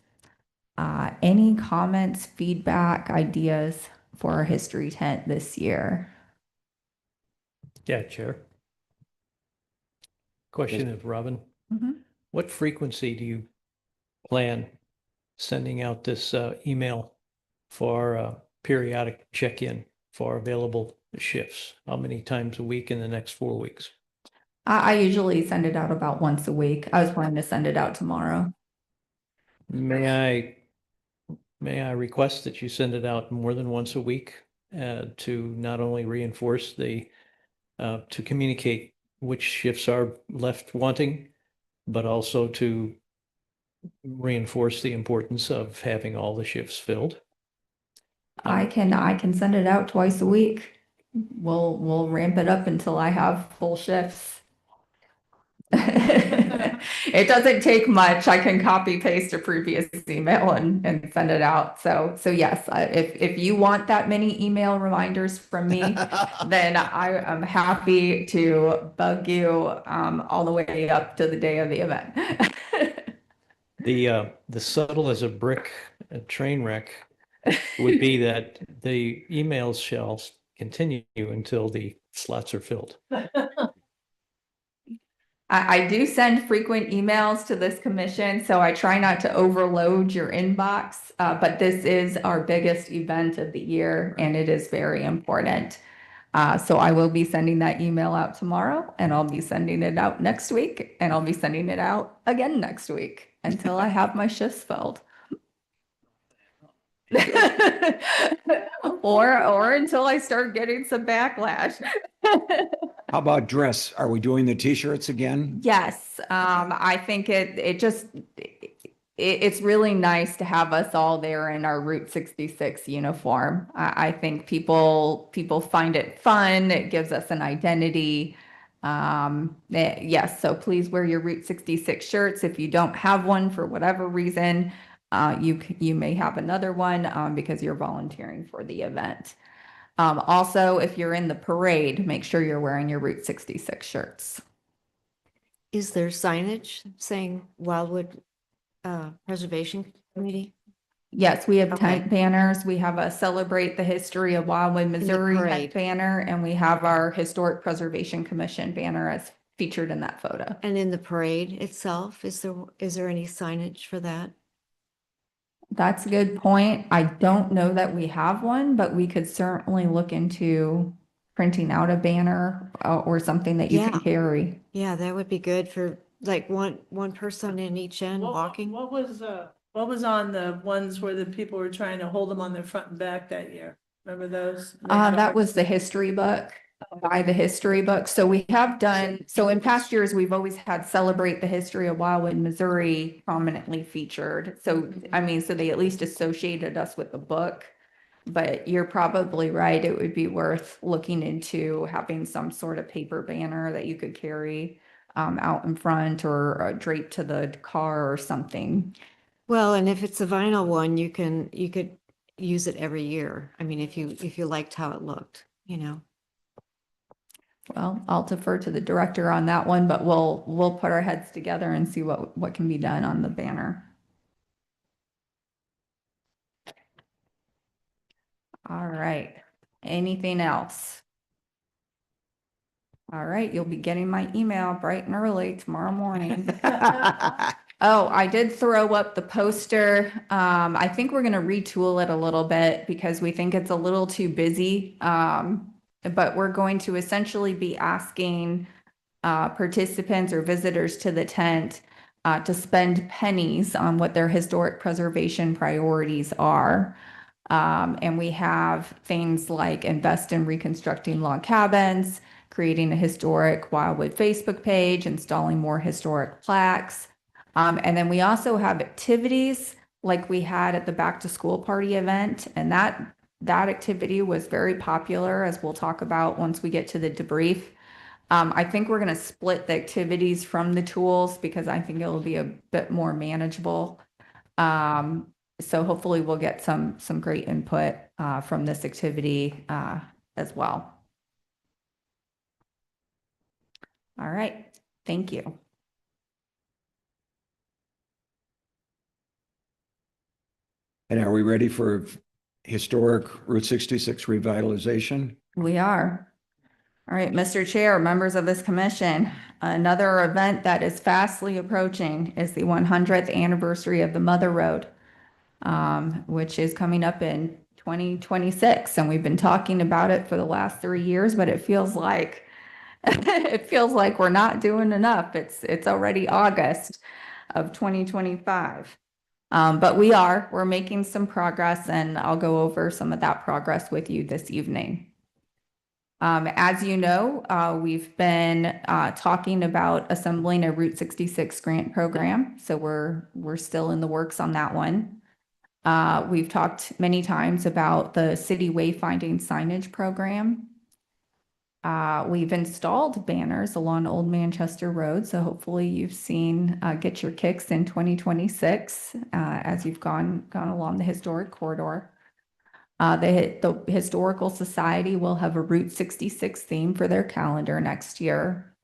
Any comments, feedback, ideas for our history tent this year? Yeah, Chair. Question of Robin. Mm-hmm. What frequency do you plan sending out this email for periodic check-in for available shifts? How many times a week in the next 4 weeks? I usually send it out about once a week. I was planning to send it out tomorrow. May I request that you send it out more than once a week to not only reinforce to communicate which shifts are left wanting, but also to reinforce the importance of having all the shifts filled? I can send it out twice a week. We'll ramp it up until I have full shifts. It doesn't take much. I can copy paste a previous email and send it out. So yes, if you want that many email reminders from me, then I am happy to bug you all the way up to the day of the event. The subtle as a brick train wreck would be that the emails shall continue until the slots are filled. I do send frequent emails to this commission, so I try not to overload your inbox. But this is our biggest event of the year, and it is very important. So I will be sending that email out tomorrow, and I'll be sending it out next week, and I'll be sending it out again next week until I have my shifts filled. Or until I start getting some backlash. How about dress? Are we doing the t-shirts again? Yes, I think it's really nice to have us all there in our Route 66 uniform. I think people find it fun. It gives us an identity. Yes, so please wear your Route 66 shirts. If you don't have one for whatever reason, you may have another one because you're volunteering for the event. Also, if you're in the parade, make sure you're wearing your Route 66 shirts. Is there signage saying Wildwood Preservation Committee? Yes, we have Okay. tent banners. We have a Celebrate the History of Wildwood, Missouri tent parade. banner, and we have our Historic Preservation Commission banner as featured in that photo. And in the parade itself, is there any signage for that? That's a good point. I don't know that we have one, but we could certainly look into printing out a banner or something that you Yeah. can carry. Yeah, that would be good for like one person in each end walking. What was on the ones where the people were trying to hold them on their front and back that year? Remember those? That was the history book, by the history book. So we have done, so in past years, we've always had Celebrate the History of Wildwood, Missouri prominently featured. So, I mean, so they at least associated us with the book. But you're probably right. It would be worth looking into having some sort of paper banner that you could carry out in front or drape to the car or something. Well, and if it's a vinyl one, you could use it every year. I mean, if you liked how it looked, Well, I'll defer to the director on that one, but we'll put our heads together and see what can be done on the banner. All right. Anything else? All right, you'll be getting my email bright and early tomorrow morning. Oh, I did throw up the poster. I think we're gonna retool it a little bit because we think it's a little too busy. But we're going to essentially be asking participants or visitors to the tent to spend pennies on what their historic preservation priorities are. And we have things like invest in reconstructing log cabins, creating a historic Wildwood Facebook page, installing more historic plaques. And then we also have activities like we had at the back to school party event. And that activity was very popular, as we'll talk about once we get to the debrief. I think we're going to split the activities from the tools because I think it'll be a bit more manageable. So hopefully we'll get some great input from this activity as well. All right, thank you. And are we ready for historic Route 66 revitalization? We are. All right, Mr. Chair, members of this commission, another event that is fastly approaching is the 100th anniversary of the Mother Road, which is coming up in 2026. And we've been talking about it for the last 3 years, but it feels like we're not doing enough. It's already August of 2025. But we're making some progress, and I'll go over some of that progress with you this evening. As you know, we've been talking about assembling a Route 66 grant program. So we're still in the works on that one. We've talked many times about the city wayfinding signage program. We've installed banners along Old Manchester Road, so hopefully you've seen Get Your Kicks in 2026 as you've gone along the historic corridor. The Historical Society will have a Route 66 theme for their calendar next year.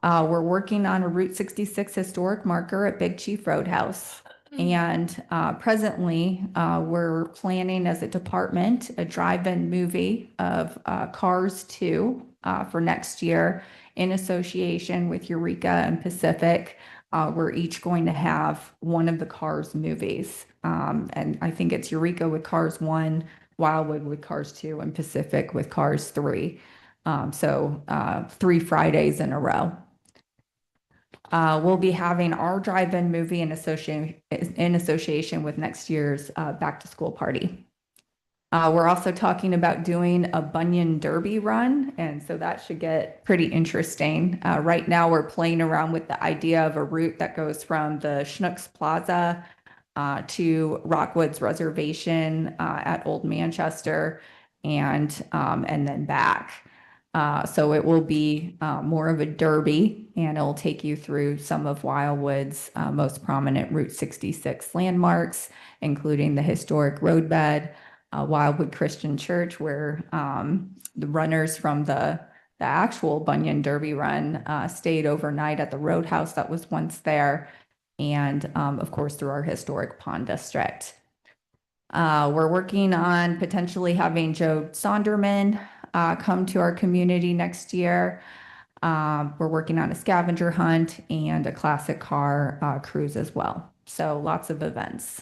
We're working on a Route 66 historic marker at Big Chief Roadhouse. And presently, we're planning as a department a drive-in movie of Cars 2 for next year in association with Eureka and Pacific. We're each going to have one of the Cars movies. And I think it's Eureka with Cars 1, Wildwood with Cars 2, and Pacific with Cars 3. So 3 Fridays in a row. We'll be having our drive-in movie in association with next year's back to school party. We're also talking about doing a Bunyan Derby run, and so that should get pretty interesting. Right now, we're playing around with the idea of a route that goes from the Schnucks Plaza to Rockwoods Reservation at Old Manchester, and then back. So it will be more of a derby, and it'll take you through some of Wildwood's most prominent Route 66 landmarks, including the historic roadbed, Wildwood Christian Church, where the runners from the actual Bunyan Derby run stayed overnight at the roadhouse that was once there, and of course through our historic pond district. We're working on potentially having Joe Sonderman come to our community next year. We're working on a scavenger hunt and a classic car cruise as well. So lots of events.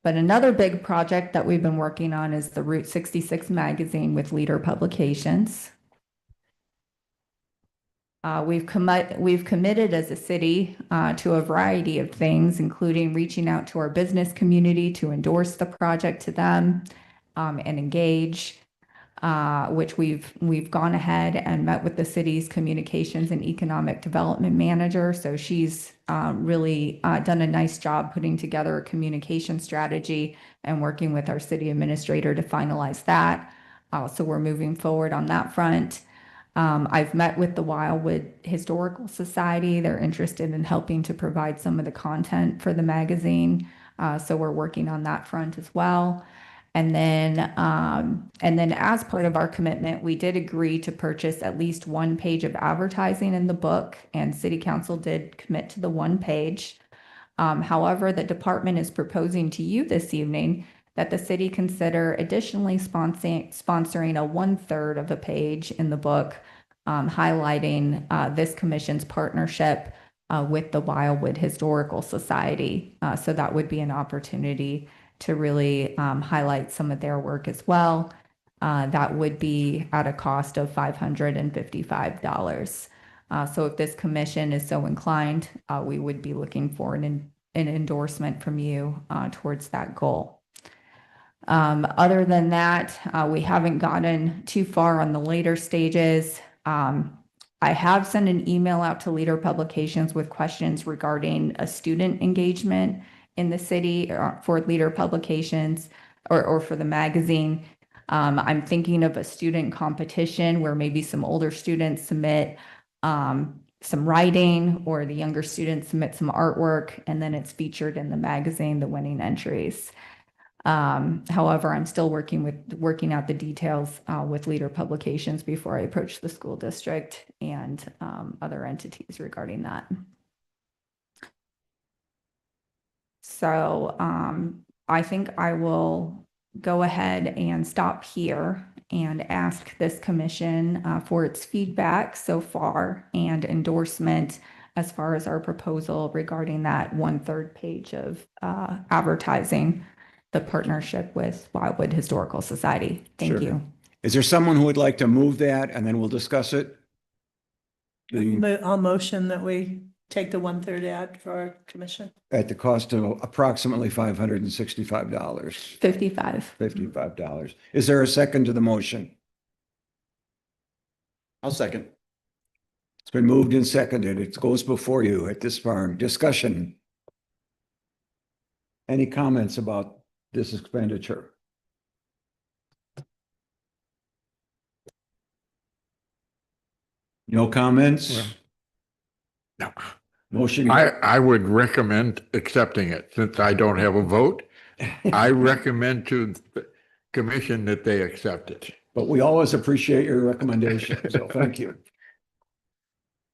But another big project that we've been working on is the Route 66 magazine with Leader Publications. We've committed as a city to a variety of things, including reaching out to our business community to endorse the project to them and engage, which we've gone ahead and met with the city's communications and economic development manager. So she's really done a nice job putting together a communication strategy and working with our city administrator to finalize that. So we're moving forward on that front. I've met with the Wildwood Historical Society. They're interested in helping to provide some of the content for the magazine. So we're working on that front as well. And then as part of our commitment, we did agree to purchase at least 1 page of advertising in the book, and City Council did commit to the 1 page. However, the department is proposing to you this evening that the city consider additionally sponsoring a 1/3 of a page in the book, highlighting this commission's partnership with the Wildwood Historical Society. So that would be an opportunity to really highlight some of their work as well. That would be at a cost of $555. So if this commission is so inclined, we would be looking for an endorsement from you towards that goal. Other than that, we haven't gotten too far on the later stages. I have sent an email out to Leader Publications with questions regarding a student engagement in the city for Leader Publications or for the magazine. I'm thinking of a student competition where maybe some older students submit some writing, or the younger students submit some artwork, and then it's featured in the magazine, the winning entries. However, I'm still working out the details with Leader Publications before I approach the school district and other entities regarding that. So I think I will go ahead and stop here and ask this commission for its feedback so far and endorsement as far as our proposal regarding that 1/3 page of advertising the partnership with Wildwood Historical Society. Thank Sure. you. Is there someone who would like to move that and then we'll discuss it? I'll motion that we take the 1/3 ad for our commission. At the cost of approximately $565, 55. $55. Is there a second to the motion? I'll second. It's been moved and seconded. It goes before you at this part. Discussion. Any comments about this expenditure? No comments? No. Motion. I would recommend accepting it since I don't have a vote. I recommend to the commission that they accept it. But we always appreciate your recommendation, so thank you.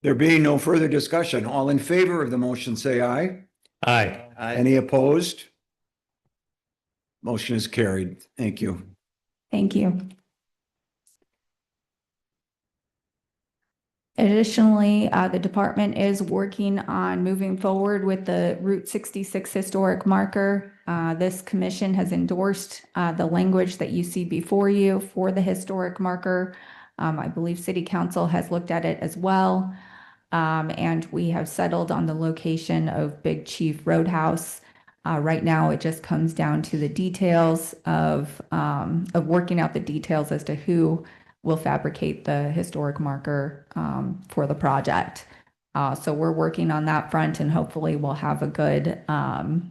There being no further discussion, all in favor of the motion, say aye. Aye. Any opposed? Motion is carried. Thank you. Thank you. Additionally, the department is working on moving forward with the Route 66 historic marker. This commission has endorsed the language that you see before you for the historic marker. I believe City Council has looked at it as well. And we have settled on the location of Big Chief Roadhouse. Right now, it just comes down to the details of working out the details as to who will fabricate the historic marker for the project. So we're working on that front, and hopefully we'll have a good update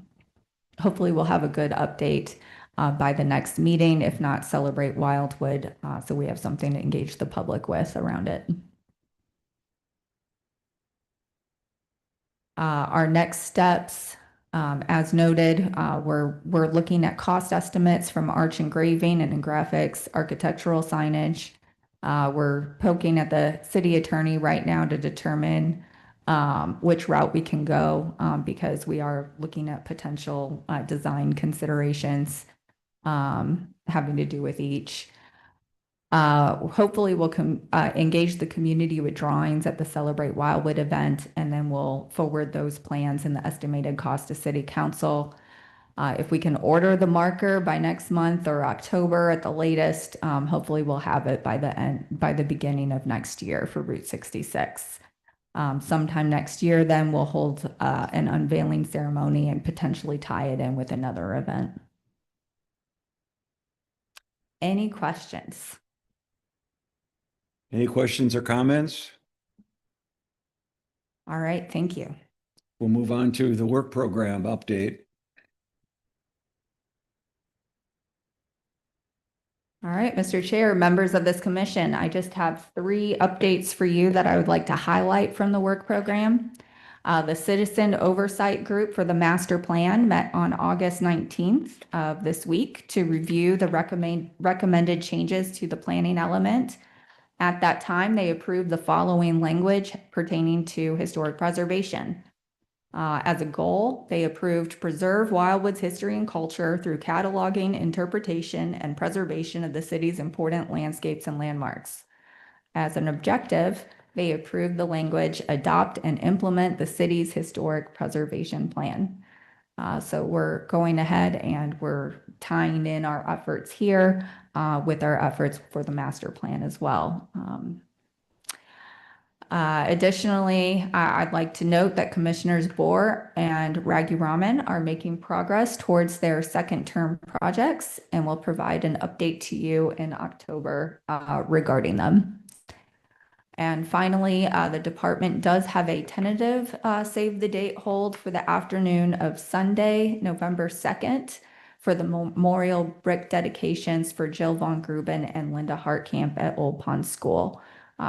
by the next meeting. If not, celebrate Wildwood, so we have something to engage the public with around it. Our next steps, as noted, we're looking at cost estimates from Arch Engraving and Graphics Architectural Signage. We're poking at the city attorney right now to determine which route we can go, because we are looking at potential design considerations having to do with each. Hopefully we'll engage the community with drawings at the Celebrate Wildwood event, and then we'll forward those plans and the estimated cost to City Council. If we can order the marker by next month or October at the latest, hopefully we'll have it by the beginning of next year for Route 66. Sometime next year, then we'll hold an unveiling ceremony and potentially tie it in with another event. Any questions? Any questions or comments? All right, thank you. We'll move on to the work program update. All right, Mr. Chair, members of this commission, I just have 3 updates for you that I would like to highlight from the work program. The Citizen Oversight Group for the Master Plan met on August 19th of this week to review the recommended changes to the planning element. At that time, they approved the following language pertaining to historic preservation. As a goal, they approved preserve Wildwood's history and culture through cataloging, interpretation, and preservation of the city's important landscapes and landmarks. As an objective, they approved the language adopt and implement the city's historic preservation plan. So we're going ahead and we're tying in our efforts here with our efforts for the master plan as well. Additionally, I'd like to note that Commissioners Bohr and Raghuraman are making progress towards their second term projects, and will provide an update to you in October regarding them. And finally, the department does have a tentative save the date hold for the afternoon of Sunday, November 2nd, for the memorial brick dedications for Jill Von Gruben and Linda Hartkamp at Old Pond School.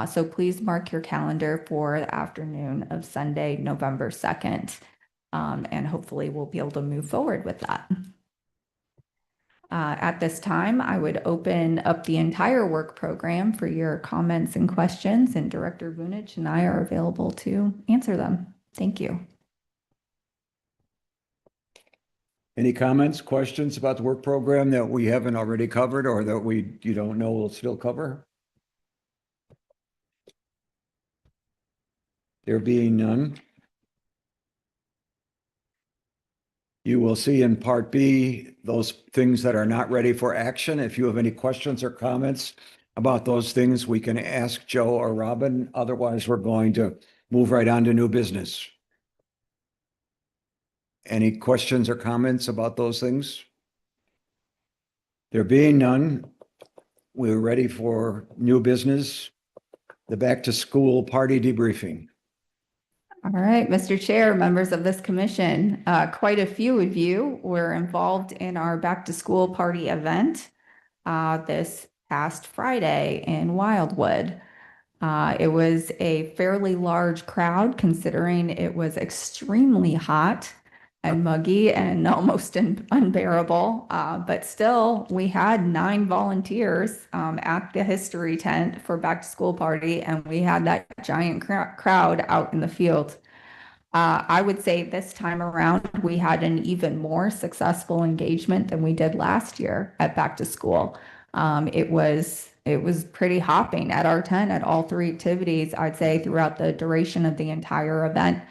So please mark your calendar for the afternoon of Sunday, November 2nd, and hopefully we'll be able to move forward with that. At this time, I would open up the entire work program for your comments and questions, and Director Vunich and I are available to answer them. Thank you. Any comments, questions about the work program that we haven't already covered, or that you don't know we'll still cover? There being none, you will see in Part B those things that are not ready for action. If you have any questions or comments about those things, we can ask Joe or Robin. Otherwise, we're going to move right on to new business. Any questions or comments about those things? There being none, we're ready for new business, the back to school party debriefing. All right, Mr. Chair, members of this commission, quite a few of you were involved in our back to school party event this past Friday in Wildwood. It was a fairly large crowd considering it was extremely hot and muggy and almost unbearable. But still, we had 9 volunteers at the history tent for back to school party, and we had that giant crowd out in the field. I would say this time around, we had an even more successful engagement than we did last year at back to school. It was pretty hopping at our tent at all 3 activities, I'd say, throughout the duration of the entire event.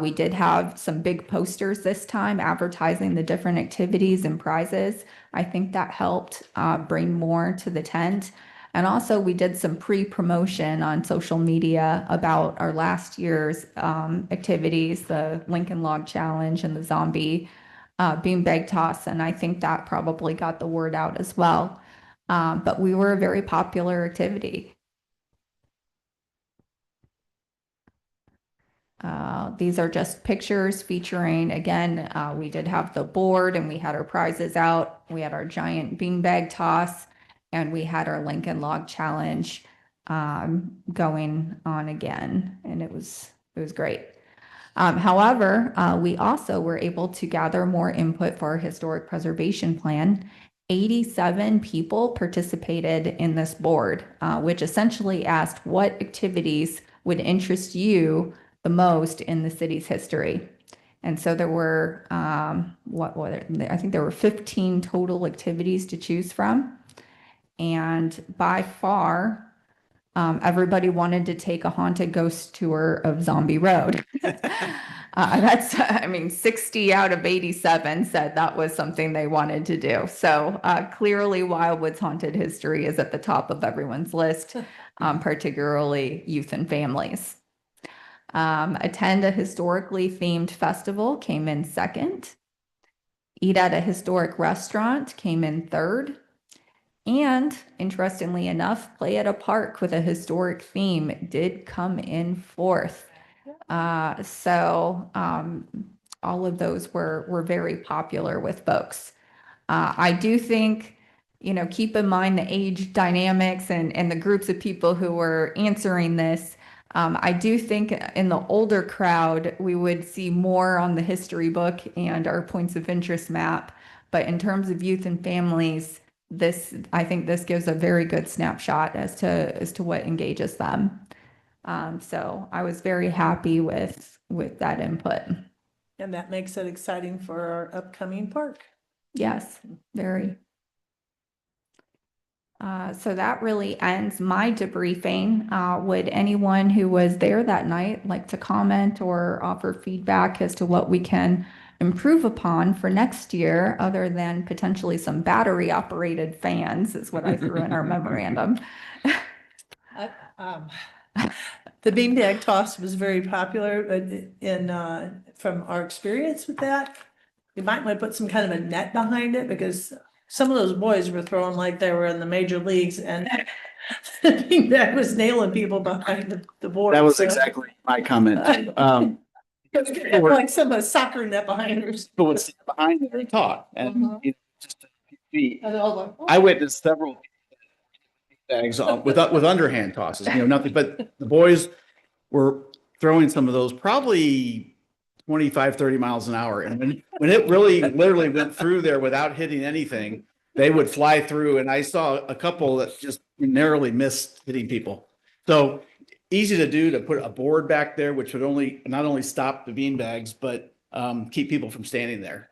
We did have some big posters this time advertising the different activities and prizes. I think that helped bring more to the tent. And also we did some pre-promotion on social media about our last year's activities, the Lincoln Log Challenge and the zombie beanbag toss. And I think that probably got the word out as well. But we were a very popular activity. These are just pictures featuring, again, we did have the board and we had our prizes out. We had our giant beanbag toss and we had our Lincoln Log Challenge going on again. And it was great. However, we also were able to gather more input for our historic preservation plan. 87 people participated in this board, which essentially asked what activities would interest you the most in the city's history. And so there were, I think there were 15 total activities to choose from. And by far, everybody wanted to take a haunted ghost tour of Zombie Road. I mean, 60 out of 87 said that was something they wanted to do. So clearly Wildwood's haunted history is at the top of everyone's list, particularly youth and families. Attend a historically themed festival came in 2nd. Eat at a historic restaurant came in 3rd. And interestingly enough, play at a park with a historic theme did come in 4th. So all of those were very popular with folks. I do think, keep in mind the age dynamics and the groups of people who were answering this. I do think in the older crowd, we would see more on the history book and our points of interest map. But in terms of youth and families, I think this gives a very good snapshot as to what engages them. So I was very happy with that input. And that makes it exciting for our upcoming park. Yes, very. So that really ends my debriefing. Would anyone who was there that night like to comment or offer feedback as to what we can improve upon for next year, other than potentially some battery operated fans is what I threw in our memorandum. The beanbag toss was very popular from our experience with that. You might want to put some kind of a net behind it because some of those boys were throwing like they were in the major leagues and the beanbag was nailing people behind the board. That was exactly my comment. Like some soccer net behind her. People would stand behind there and talk, and just a few feet. And all like, oh. I witnessed several bags with underhand tosses, nothing, but the boys were throwing some of those probably 25, 30 miles an hour. And when it really literally went through there without hitting anything, they would fly through. And I saw a couple that just narrowly missed hitting people. So easy to do, to put a board back there, which would not only stop the bean bags, but keep people from standing there.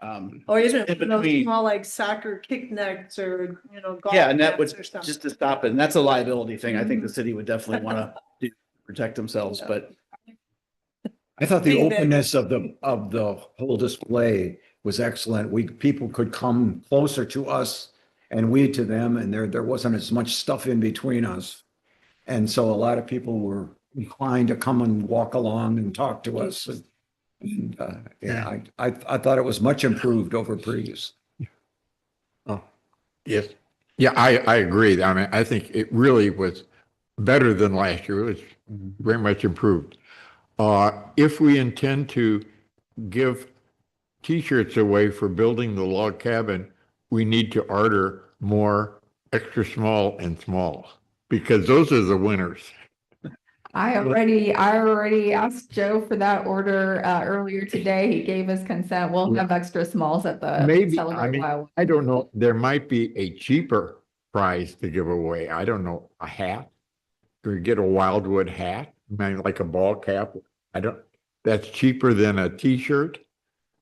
Or even in those between. small like soccer kick nets or, golf Yeah, and that would nets or something. just to stop it. And that's a liability thing. I think the city would definitely want to do protect themselves, but I thought the Beanbag. openness of the whole display was excellent. People could come closer to us and we to them, and there wasn't as much stuff in between us. And so a lot of people were inclined to come and walk along and talk to us. And I thought it was much improved over previous. Yes. Yeah, I agree. I mean, I think it really was better than last year. It was very much improved. If we intend to give T-shirts away for building the log cabin, we need to order more extra small and small, because those are the winners. I already asked Joe for that order earlier today. He gave us consent. We'll have extra smalls at the Maybe, I Celebrate mean, Wildwood. I don't know, there might be a cheaper prize to give away. I don't know, a hat. Could we get a Wildwood hat? I mean, like a ball cap? That's cheaper than a t-shirt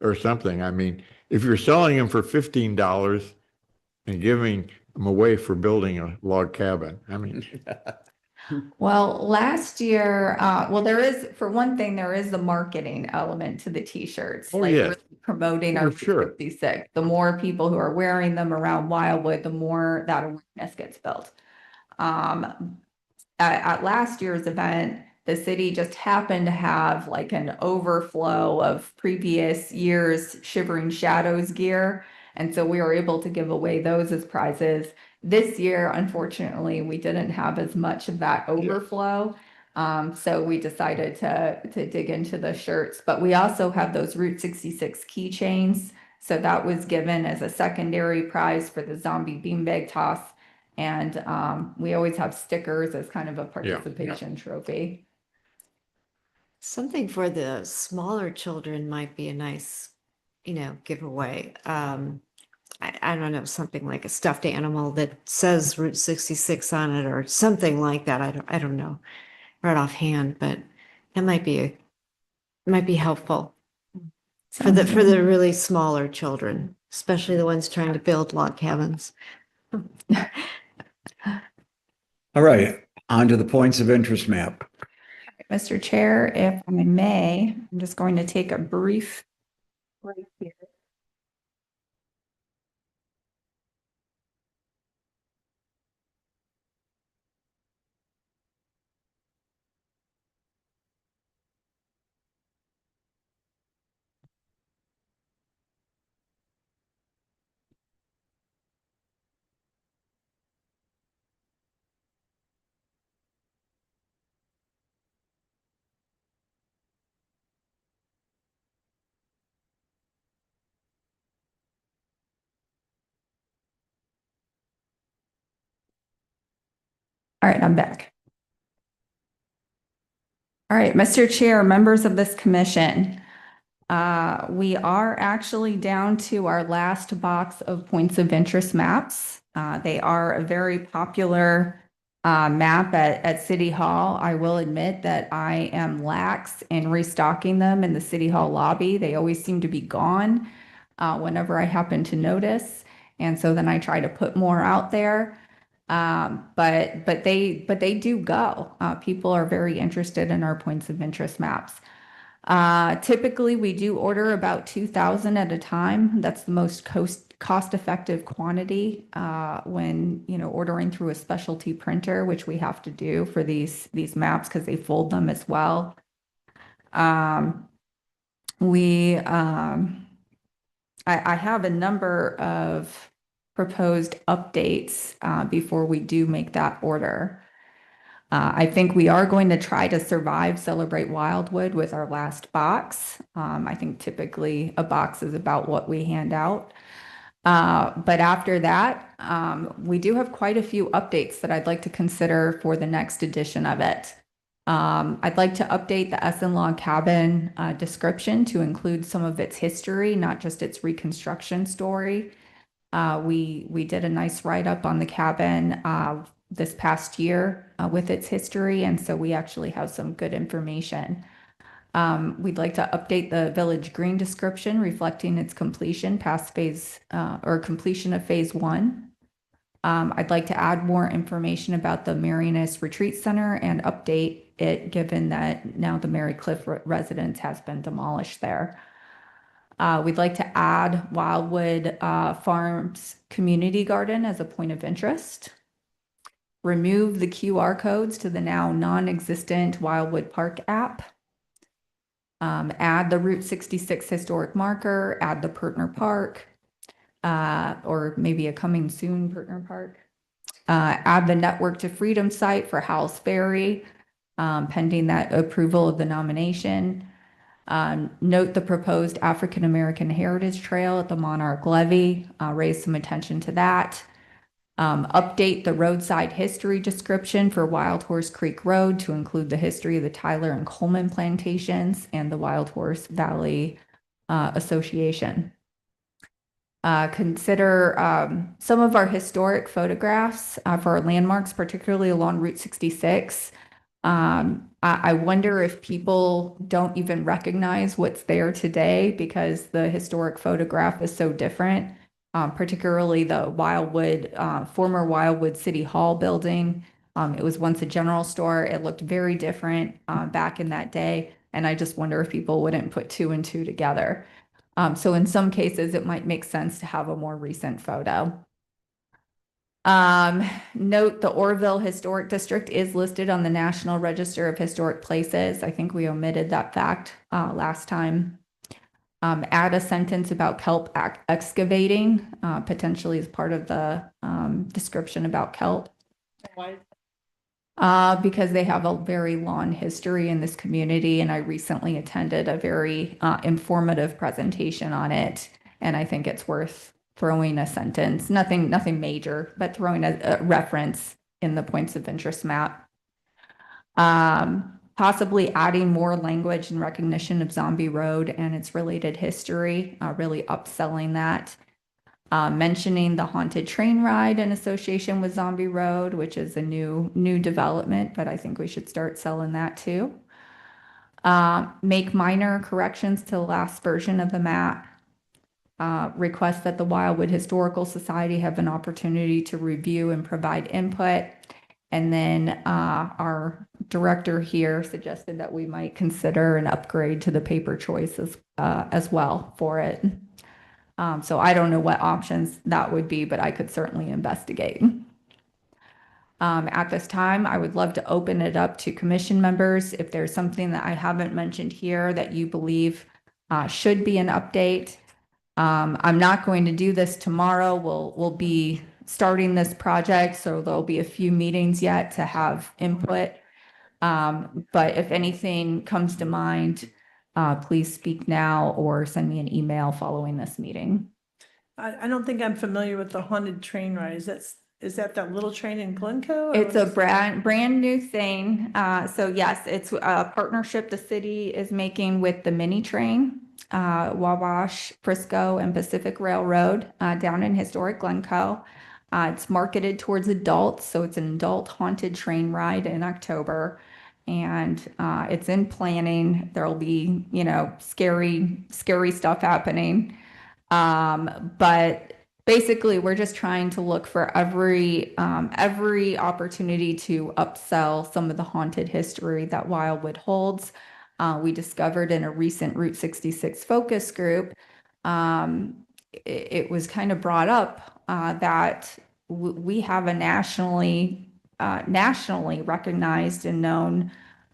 or something. I mean, if you're selling them for $15 and giving them away for building a log cabin, I mean, Well, last year, there is, for one thing, there is the marketing element to the t-shirts. Oh, like yes. really promoting For our sure. 66. The more people who are wearing them around Wildwood, the more that awareness gets built. At last year's event, the city just happened to have like an overflow of previous year's Shivering Shadows gear. And so we were able to give away those as prizes. This year, unfortunately, we didn't have as much of that overflow. So we decided to dig into the shirts, but we also have those Route 66 keychains. So that was given as a secondary prize for the zombie beanbag toss. And we always have stickers as kind of a participation trophy. Something for the smaller children might be a nice, giveaway. I don't know, something like a stuffed animal that says Route 66 on it or something like that. I don't know right offhand, but that might be helpful for the really smaller children, especially the ones trying to build log cabins. All right, on to the points of interest map. Mr. Chair, if I may, I'm just going to take a brief break here. All right, I'm back. All right, Mr. Chair, members of this commission, we are actually down to our last box of points of interest maps. They are a very popular map at City Hall. I will admit that I am lax in restocking them in the City Hall lobby. They always seem to be gone whenever I happen to notice. And so then I try to put more out there. But they do go. People are very interested in our points of interest maps. Typically, we do order about 2,000 at a time. That's the most cost-effective quantity when ordering through a specialty printer, which we have to do for these maps because they fold them as well. I have a number of proposed updates before we do make that order. I think we are going to try to survive Celebrate Wildwood with our last box. I think typically a box is about what we hand out. But after that, we do have quite a few updates that I'd like to consider for the next edition of it. I'd like to update the Essen Log Cabin description to include some of its history, not just its reconstruction story. We did a nice write-up on the cabin this past year with its history, and so we actually have some good information. We'd like to update the Village Green description reflecting its completion past phase or completion of phase 1. I'd like to add more information about the Marianus Retreat Center and update it given that now the Mary Cliff residence has been demolished there. We'd like to add Wildwood Farms Community Garden as a point of interest. Remove the QR codes to the now non-existent Wildwood Park app. Add the Route 66 historic marker, add the Pertner Park, or maybe a coming soon Pertner Park. Add the Network to Freedom site for Howells Ferry, pending that approval of the nomination. Note the proposed African American Heritage Trail at the Monarch Levee, raise some attention to that. Update the roadside history description for Wild Horse Creek Road to include the history of the Tyler and Coleman plantations and the Wild Horse Valley Association. Consider some of our historic photographs for our landmarks, particularly along Route 66. I wonder if people don't even recognize what's there today because the historic photograph is so different, particularly the Wildwood, former Wildwood City Hall building. It was once a general store. It looked very different back in that day. And I just wonder if people wouldn't put two and two together. So in some cases, it might make sense to have a more recent photo. Note the Orville Historic District is listed on the National Register of Historic Places. I think we omitted that fact last time. Add a sentence about kelp excavating, potentially as part of the description about kelp. Why? Because they have a very long history in this community, and I recently attended a very informative presentation on it, and I think it's worth throwing a sentence, nothing major, but throwing a reference in the points of interest map. Possibly adding more language and recognition of Zombie Road and its related history, really upselling that. Mentioning the haunted train ride in association with Zombie Road, which is a new development, but I think we should start selling that too. Make minor corrections to the last version of the map. Request that the Wildwood Historical Society have an opportunity to review and provide input. And then our director here suggested that we might consider an upgrade to the paper choices as well for it. So I don't know what options that would be, but I could certainly investigate. At this time, I would love to open it up to commission members. If there's something that I haven't mentioned here that you believe should be an update. I'm not going to do this tomorrow. We'll be starting this project, so there'll be a few meetings yet to have input. But if anything comes to mind, please speak now or send me an email following this meeting. I don't think I'm familiar with the haunted train ride. Is that little train in Glencoe? or It's a what's- brand new thing. So yes, it's a partnership the city is making with the mini train, Wabash, Frisco, and Pacific Railroad down in historic Glencoe. It's marketed towards adults, so it's an adult haunted train ride in October. And it's in planning. There'll be, scary stuff happening. But basically, we're just trying to look for every opportunity to upsell some of the haunted history that Wildwood holds. We discovered in a recent Route 66 focus group, it was kind of brought up that we have a nationally recognized and known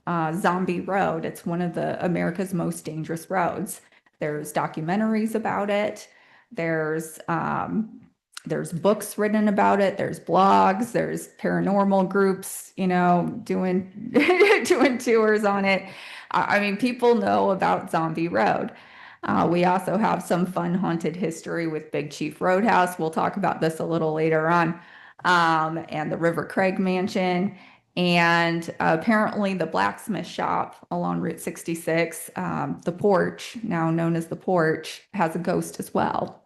Zombie Road. It's one of America's most dangerous roads. There's documentaries about it. There's books written about it. There's blogs. There's paranormal groups, doing doing tours on it. I mean, people know about Zombie Road. We also have some fun haunted history with Big Chief Roadhouse. We'll talk about this a little later on, and the River Craig Mansion. And apparently the blacksmith shop along Route 66, the Porch, now known as the Porch, has a ghost as well.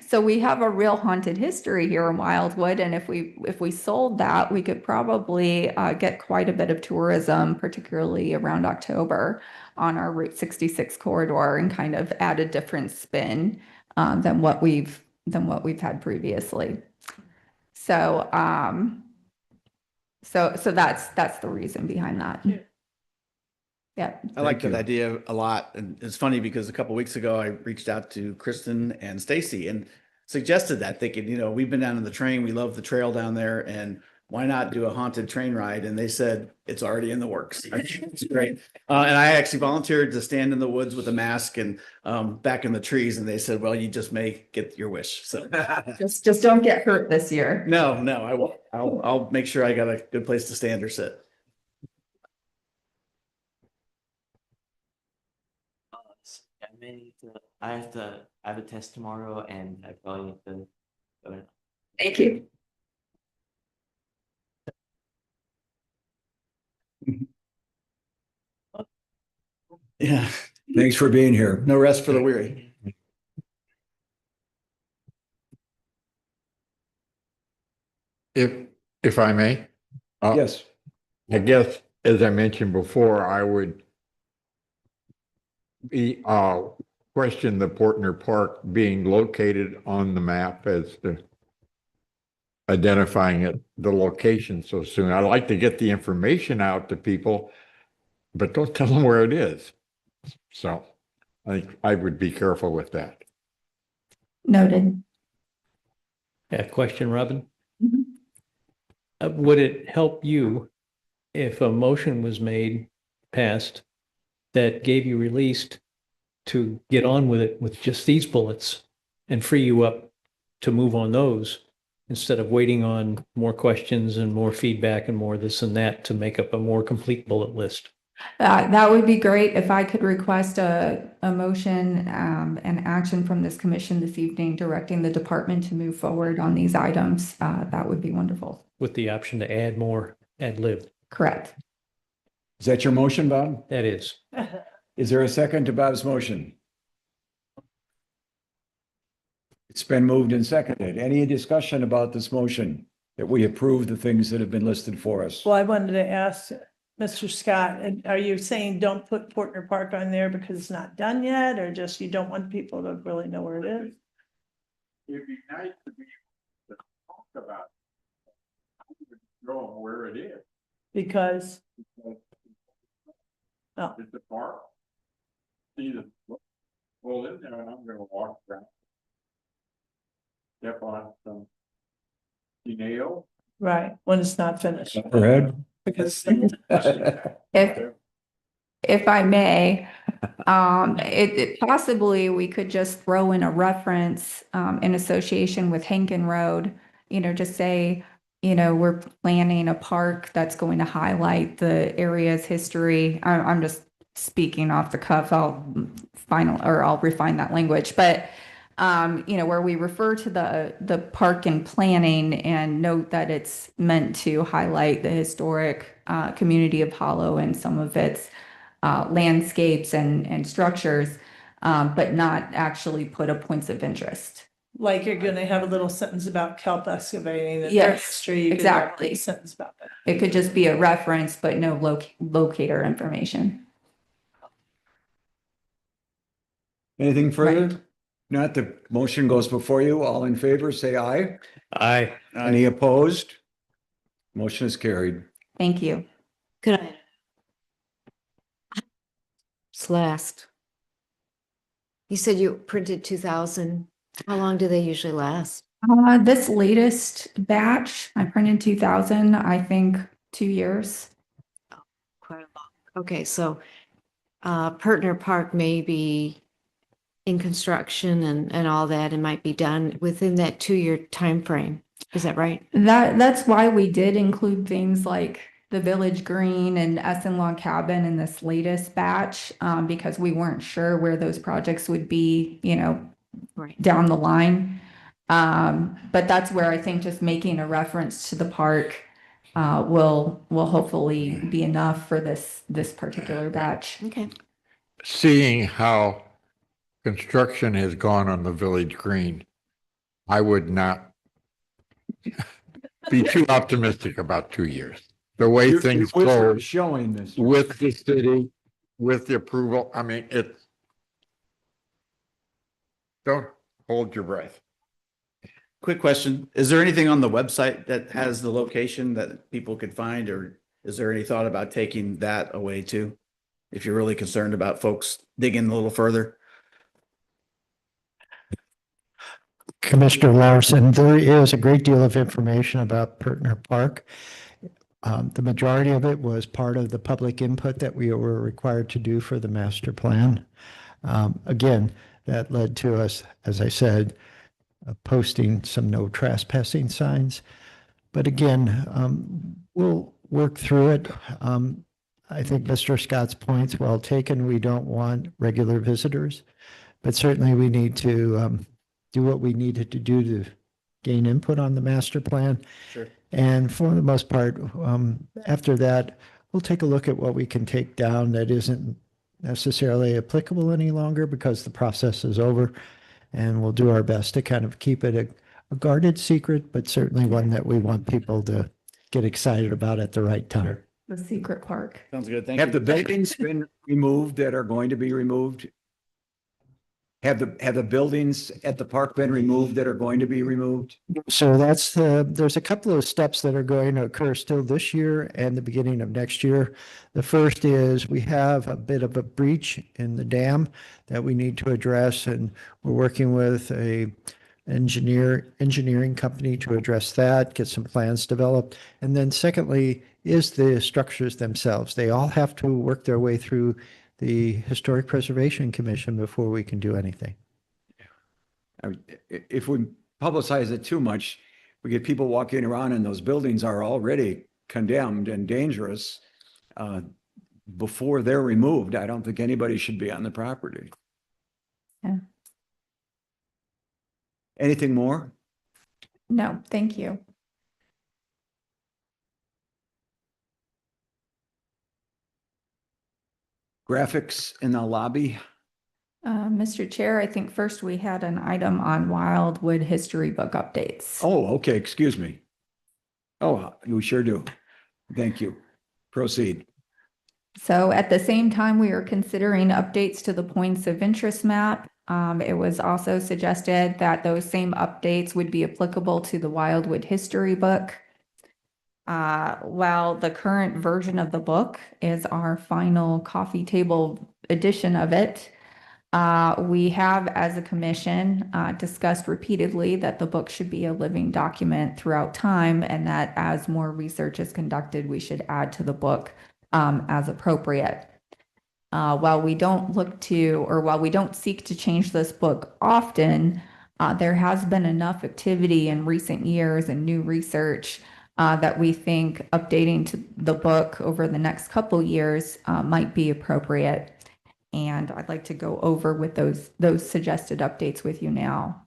So we have a real haunted history here in Wildwood, and if we sold that, we could probably get quite a bit of tourism, particularly around October, on our Route 66 corridor, and kind of add a different spin than what we've had previously. So that's the reason behind that. Yeah. I like Thank that you. idea a lot. And it's funny because a couple weeks ago, I reached out to Kristen and Stacy and suggested that, thinking, we've been down on the train. We love the trail down there. And why not do a haunted train ride? And they said, it's already in the works. It's great. And I actually volunteered to stand in the woods with a mask and back in the trees. And they said, well, you just may get your wish. So Just don't get hurt this year. no, I won't. I'll make sure I got a good place to stand or sit. I have a test tomorrow, and I probably need to go Thank you. Yeah, Thanks for being here. no rest for the weary. If I may, Yes. I guess, as I mentioned before, I would be, question the Portner Park being located on the map as the identifying it, the location so soon. I'd like to get the information out to people, but don't tell them where it is. So I think I would be careful with that. Noted. Yeah, question, Robin? Mhm. Would it help you if a motion was made, passed, that gave you released to get on with it with just these bullets and free you up to move on those instead of waiting on more questions and more feedback and more this and that to make up a more complete bullet list? That would be great if I could request a motion and action from this commission this evening, directing the department to move forward on these items. That would be wonderful. With the option to add more ad lib. Correct. Is that your motion, Bob? That is. Is there a second to Bob's motion? It's been moved and seconded. Any discussion about this motion that we approve the things that have been listed for us? Well, I wanted to ask Mr. Scott, are you saying don't put Portner Park on there because it's not done yet, or just you don't want people to really know where it is? It'd be nice to be able to talk about know where it is. Because, It's oh, a park. See the, well, in there and I'm gonna walk around. Step on some nail. right, when it's not finished. Red? Because If I may, it possibly we could just throw in a reference in association with Hankin Road, just say, we're planning a park that's going to highlight the area's history. I'm just speaking off the cuff. I'll refine that language, but where we refer to the park and planning and note that it's meant to highlight the historic community of Hollow and some of its landscapes and structures, but not actually put a points of interest. like you're gonna have a little sentence about kelp excavating and their Yes, history. You could have a exactly. Sentence about that. It could just be a reference, but no locator information. Anything further? Not, the motion goes before you. All in favor, say aye. Aye. Any opposed? Motion is carried. Thank you. Could I? It's last. You said you printed 2,000. How long do they usually last? This latest batch, I printed 2,000, I think 2 years. Quite a long. Okay, so Pertner Park may be in construction and all that, and might be done within that 2-year time frame. Is that right? That's why we did include things like the Village Green and Essen Log Cabin in this latest batch, because we weren't sure where those projects would be, Right. down the line. But that's where I think just making a reference to the park will hopefully be enough for this particular batch. Okay. Seeing how construction has gone on the Village Green, I would not be too optimistic about 2 years. The way things go Showing this. with the city, with the approval, I mean, don't hold your breath. Quick question. Is there anything on the website that has the location that people could find, or is there any thought about taking that away too? If you're really concerned about folks digging a little further? Commissioner Larson, there is a great deal of information about Pertner Park. The majority of it was part of the public input that we were required to do for the master plan. Again, that led to us, as I said, posting some no trespassing signs. But again, we'll work through it. I think Mr. Scott's point's well taken. We don't want regular visitors, but certainly we need to do what we needed to do to gain input on the master plan. Sure. And for the most part, after that, we'll take a look at what we can take down that isn't necessarily applicable any longer because the process is over. And we'll do our best to kind of keep it a guarded secret, but certainly one that we want people to get excited about at the right time. The secret park. Sounds good. Thank you. Have the buildings been removed that are going to be removed? Have the buildings at the park been removed that are going to be removed? So there's a couple of steps that are going to occur still this year and the beginning of next year. The first is we have a bit of a breach in the dam that we need to address, and we're working with a engineering company to address that, get some plans developed. And then secondly is the structures themselves. They all have to work their way through the Historic Preservation Commission before we can do anything. If we publicize it too much, we get people walking around and those buildings are already condemned and dangerous before they're removed. I don't think anybody should be on the property. Yeah. Anything more? No, thank you. Graphics in the lobby? Mr. Chair, I think first we had an item on Wildwood history book updates. Oh, okay, excuse me. Oh, we sure do. Thank you. Proceed. So at the same time, we are considering updates to the points of interest map. It was also suggested that those same updates would be applicable to the Wildwood history book. While the current version of the book is our final coffee table edition of it, we have, as a commission, discussed repeatedly that the book should be a living document throughout time, and that as more research is conducted, we should add to the book as appropriate. While we don't seek to change this book often, there has been enough activity in recent years and new research that we think updating to the book over the next couple years might be appropriate. And I'd like to go over with those suggested updates with you now.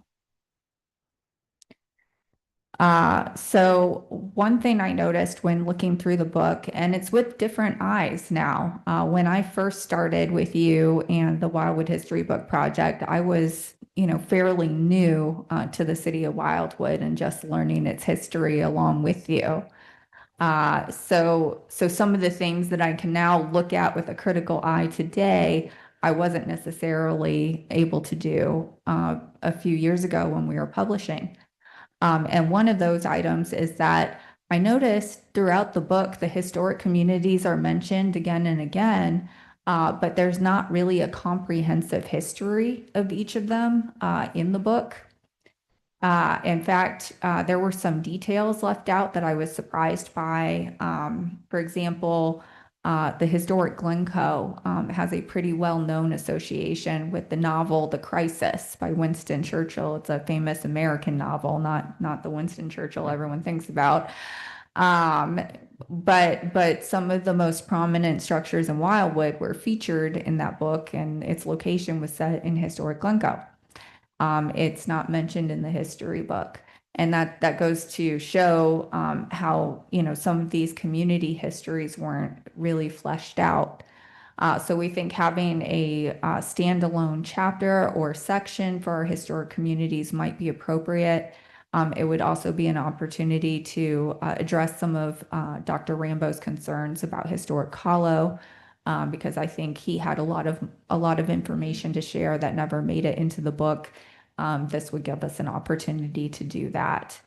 So one thing I noticed when looking through the book, and it's with different eyes now, when I first started with you and the Wildwood History Book Project, I was, fairly new to the city of Wildwood and just learning its history along with you. So some of the things that I can now look at with a critical eye today, I wasn't necessarily able to do a few years ago when we were publishing. And one of those items is that I noticed throughout the book, the historic communities are mentioned again and again, but there's not really a comprehensive history of each of them in the book. In fact, there were some details left out that I was surprised by. For example, the historic Glencoe has a pretty well-known association with the novel The Crisis by Winston Churchill. It's a famous American novel, not the Winston Churchill everyone thinks about. But some of the most prominent structures in Wildwood were featured in that book, and its location was set in historic Glencoe. It's not mentioned in the history book. And that goes to show how, some of these community histories weren't really fleshed out. So we think having a standalone chapter or section for our historic communities might be appropriate. It would also be an opportunity to address some of Dr. Rambo's concerns about historic Hollow, because I think he had a lot of information to share that never made it into the book. This would give us an opportunity to do that.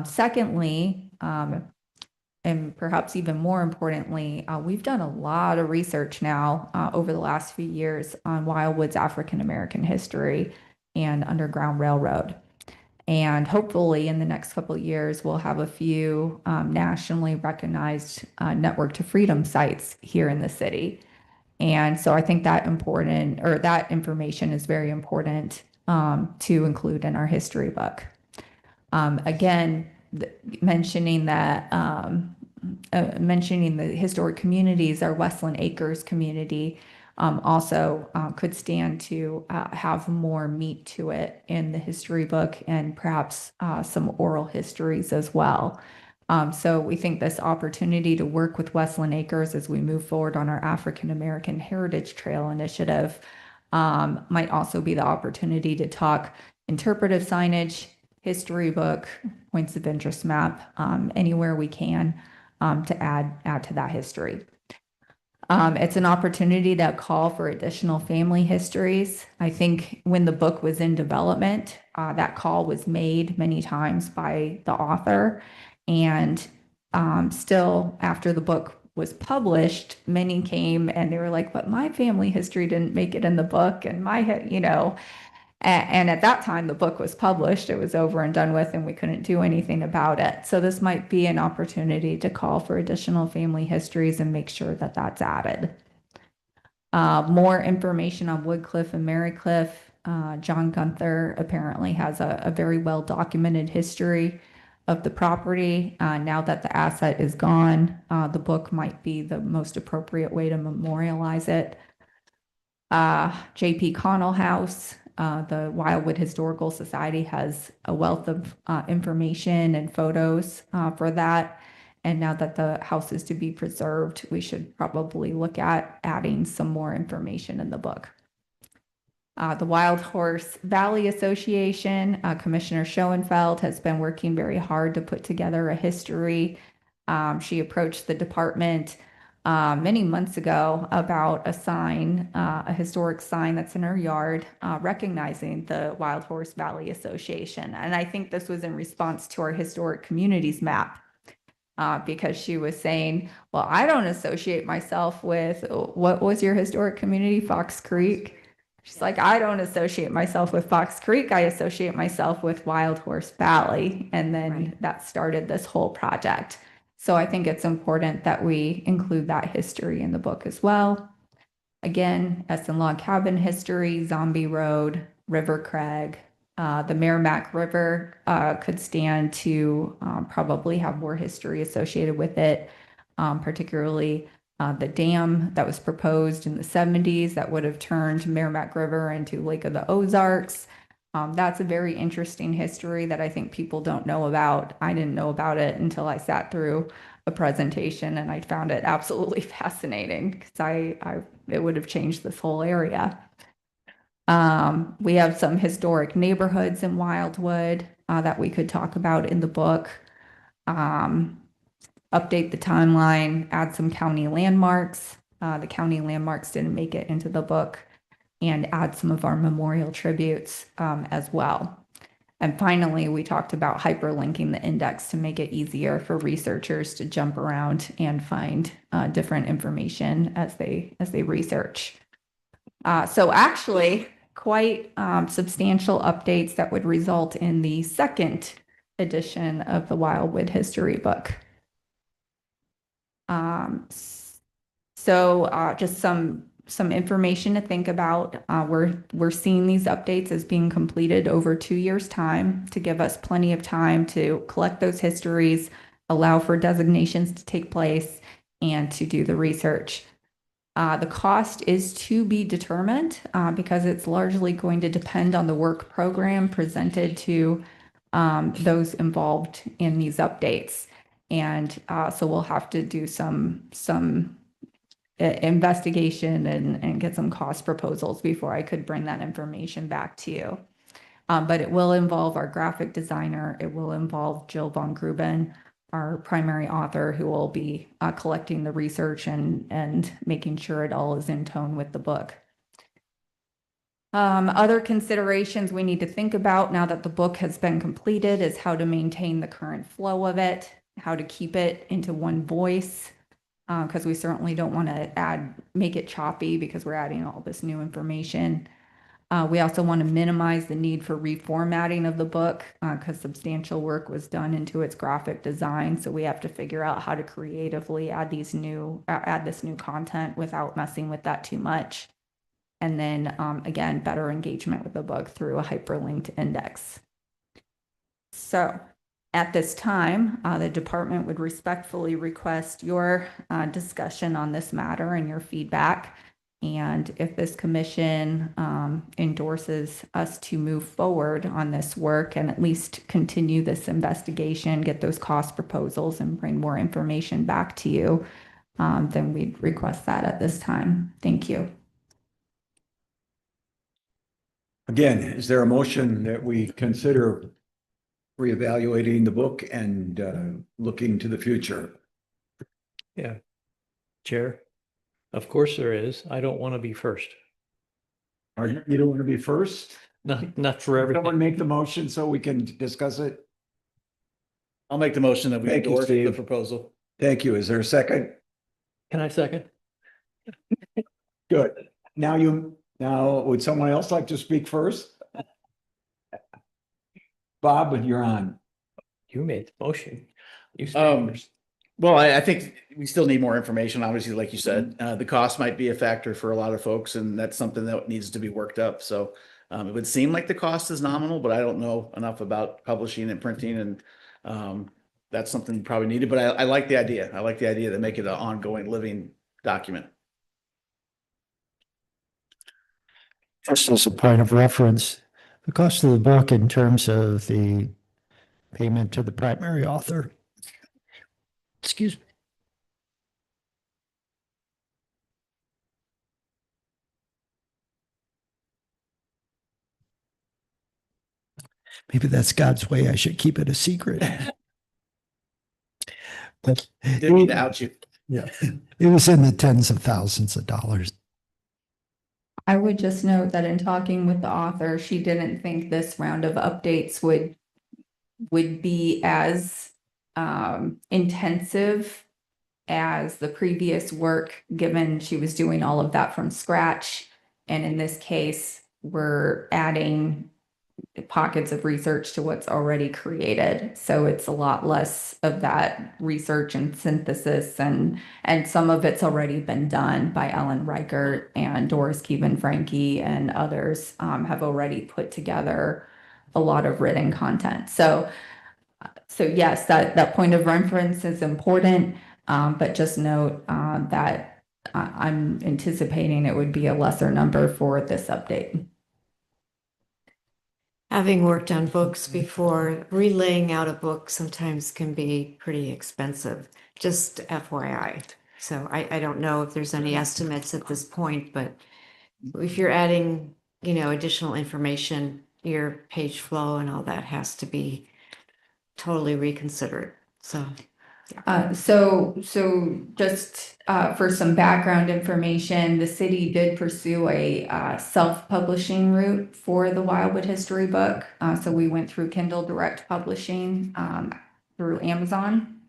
Secondly, and perhaps even more importantly, we've done a lot of research now over the last few years on Wildwood's African American history and Underground Railroad. And hopefully in the next couple of years, we'll have a few nationally recognized Network to Freedom sites here in the city. And so I think that information is very important to include in our history book. Again, mentioning the historic communities, our Westland Acres community, also could stand to have more meat to it in the history book and perhaps some oral histories as well. So we think this opportunity to work with Westland Acres as we move forward on our African American Heritage Trail initiative might also be the opportunity to talk interpretive signage, history book, points of interest map, anywhere we can to add to that history. It's an opportunity to call for additional family histories. I think when the book was in development, that call was made many times by the author. And still, after the book was published, many came and they were like, but my family history didn't make it in the book. And and at that time, the book was published, it was over and done with, and we couldn't do anything about it. So this might be an opportunity to call for additional family histories and make sure that that's added. More information on Woodcliff and Marycliff. John Gunther apparently has a very well-documented history of the property. Now that the asset is gone, the book might be the most appropriate way to memorialize it. J.P. Connell House. The Wildwood Historical Society has a wealth of information and photos for that. And now that the house is to be preserved, we should probably look at adding some more information in the book. The Wild Horse Valley Association, Commissioner Schoenfeld has been working very hard to put together a history. She approached the department many months ago about a sign, a historic sign that's in her yard, recognizing the Wild Horse Valley Association. And I think this was in response to our historic communities map, because she was saying, well, I don't associate myself with, what was your historic community, Fox Creek? She's like, I don't associate myself with Fox Creek. I associate myself with Wild Horse Valley. And then that started this whole project. So I think it's important that we include that history in the book as well. Again, Essen Log Cabin history, Zombie Road, River Craig, the Merrimack River could stand to probably have more history associated with it, particularly the dam that was proposed in the 70s that would have turned Merrimack River into Lake of the Ozarks. That's a very interesting history that I think people don't know about. I didn't know about it until I sat through a presentation and I found it absolutely fascinating because it would have changed this whole area. We have some historic neighborhoods in Wildwood that we could talk about in the book. Update the timeline, add some county landmarks. The county landmarks didn't make it into the book, and add some of our memorial tributes as well. And finally, we talked about hyperlinking the index to make it easier for researchers to jump around and find different information as they research. So actually, quite substantial updates that would result in the second edition of the Wildwood History book. Just some information to think about. We're seeing these updates as being completed over 2 years' time to give us plenty of time to collect those histories, allow for designations to take place, and to do the research. The cost is to be determined because it's largely going to depend on the work program presented to those involved in these updates. And so we'll have to do some investigation and get some cost proposals before I could bring that information back to you. But it will involve our graphic designer. It will involve Jill Von Gruben, our primary author, who will be collecting the research and making sure it all is in tone with the book. Other considerations we need to think about now that the book has been completed is how to maintain the current flow of it, how to keep it into one voice, because we certainly don't want to make it choppy because we're adding all this new information. We also want to minimize the need for reformatting of the book because substantial work was done into its graphic design. So we have to figure out how to creatively add this new content without messing with that too much. And then again, better engagement with the book through a hyperlinked index. So at this time, the department would respectfully request your discussion on this matter and your feedback. And if this commission endorses us to move forward on this work and at least continue this investigation, get those cost proposals and bring more information back to you, then we'd request that at this time. Thank you. Again, is there a motion that we consider reevaluating the book and looking to the future? Yeah. Chair, of course there is. I don't want to be first. You don't want to be first? Not for Someone everything. make the motion so we can discuss it. I'll make the motion that we Thank you, endorse the Steve. proposal. Thank you. Is there a second? Can I second? Good. Now, would someone else like to speak first? Bob, you're on. You made the motion. You Um, speak first. Well, I think we still need more information, obviously, like you said. The cost might be a factor for a lot of folks, and that's something that needs to be worked up. So it would seem like the cost is nominal, but I don't know enough about publishing and printing, and that's something probably needed. But I like the idea. I like the idea to make it an ongoing living document. Just as a point of reference, the cost of the book in terms of the payment to the primary author. Excuse me. Maybe that's God's way. I should keep it a secret. But Didn't mean to out you. yeah, it was in the tens of thousands of dollars. I would just note that in talking with the author, she didn't think this round of updates would be as intensive as the previous work, given she was doing all of that from scratch. And in this case, we're adding pockets of research to what's already created. So it's a lot less of that research and synthesis, and some of it's already been done by Ellen Reichert and Doris Keevan Franke, and others have already put together a lot of written content. So yes, that point of reference is important, but just note that I'm anticipating it would be a lesser number for this update. Having worked on books before, relaying out a book sometimes can be pretty expensive, just FYI. So I don't know if there's any estimates at this point, but if you're adding, additional information, your page flow and all that has to be totally reconsidered. So. So just for some background information, the city did pursue a self-publishing route for the Wildwood History book. So we went through Kindle Direct Publishing through Amazon.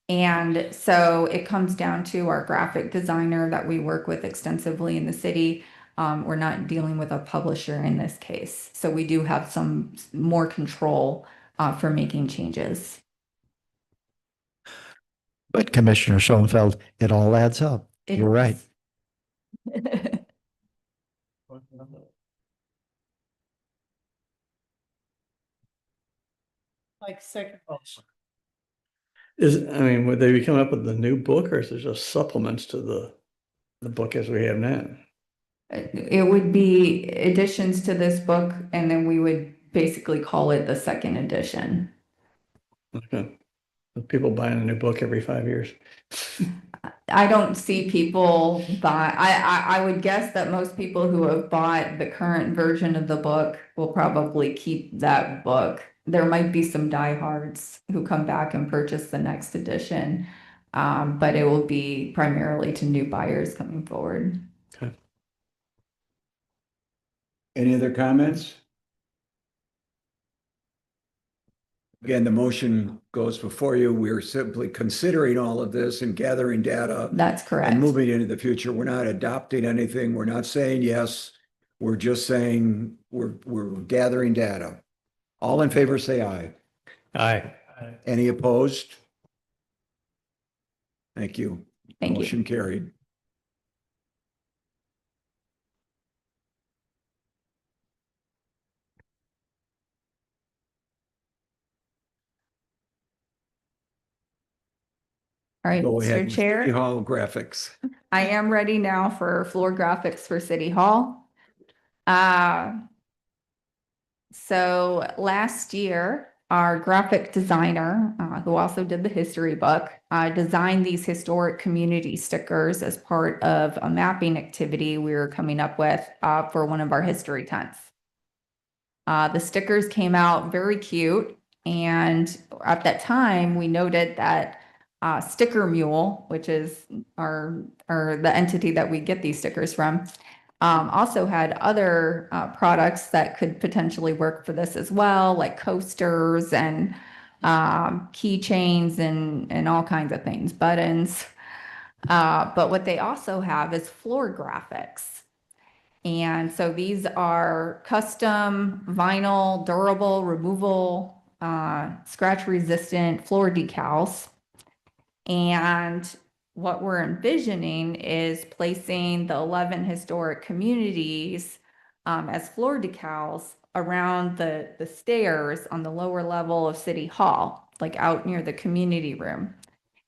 And so it comes down to our graphic designer that we work with extensively in the city. We're not dealing with a publisher in this case. So we do have some more control for making changes. But Commissioner Schoenfeld, it all adds up. You're right. Like second motion. Would they be coming up with a new book, or is it just supplements to the book as we have now? It would be additions to this book, and then we would basically call it the second edition. Okay. People buying a new book every 5 years. I don't see people buy, I would guess that most people who have bought the current version of the book will probably keep that book. There might be some diehards who come back and purchase the next edition, but it will be primarily to new buyers coming forward. Okay. Any other comments? Again, the motion goes before you. We're simply considering all of this and gathering data That's correct. and moving into the future. We're not adopting anything. We're not saying yes. We're just saying we're gathering data. All in favor, say aye. Aye. Any opposed? Thank you. Thank you. Motion carried. All right, Go ahead. Mr. with Chair. City Hall graphics. I am ready now for floor graphics for City Hall. So last year, our graphic designer, who also did the history book, designed these historic community stickers as part of a mapping activity we were coming up with for one of our history tents. The stickers came out very cute, and at that time, we noted that Sticker Mule, which is the entity that we get these stickers from, also had other products that could potentially work for this as well, like coasters and keychains and all kinds of things, buttons. But what they also have is floor graphics. And so these are custom vinyl, durable, removal, scratch resistant floor decals. And what we're envisioning is placing the 11 historic communities as floor decals around the stairs on the lower level of City Hall, like out near the community room.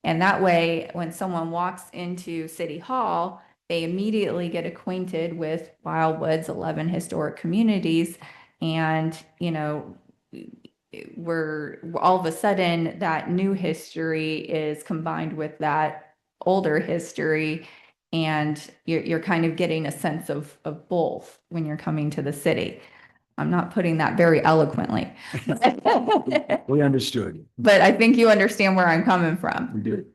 And that way, when someone walks into City Hall, they immediately get acquainted with Wildwood's 11 historic communities. And, you know, we're all of a sudden that new history is combined with that older history. And you're kind of getting a sense of both when you're coming to the city. I'm not putting that very eloquently. We understood. But I think you understand where I'm coming from. We did.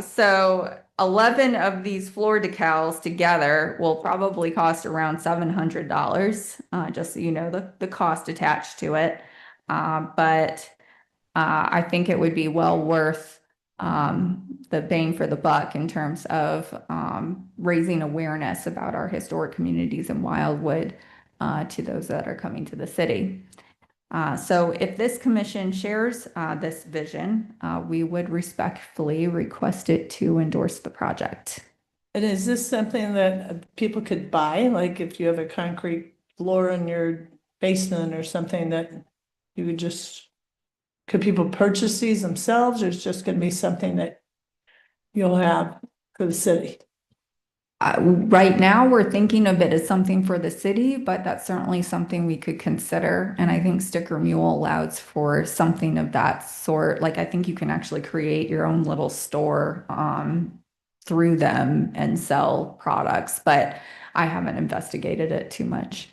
So 11 of these floor decals together will probably cost around $700, just so you know the cost attached to it. But I think it would be well worth the bang for the buck in terms of raising awareness about our historic communities in Wildwood to those that are coming to the city. So if this commission shares this vision, we would respectfully request it to endorse the project. And is this something that people could buy? Like if you have a concrete floor in your basement or something that you would could people purchase these themselves, or it's just gonna be something that you'll have for the city? Right now, we're thinking of it as something for the city, but that's certainly something we could consider. And I think Sticker Mule allows for something of that sort. Like, I think you can actually create your own little store through them and sell products, but I haven't investigated it too much.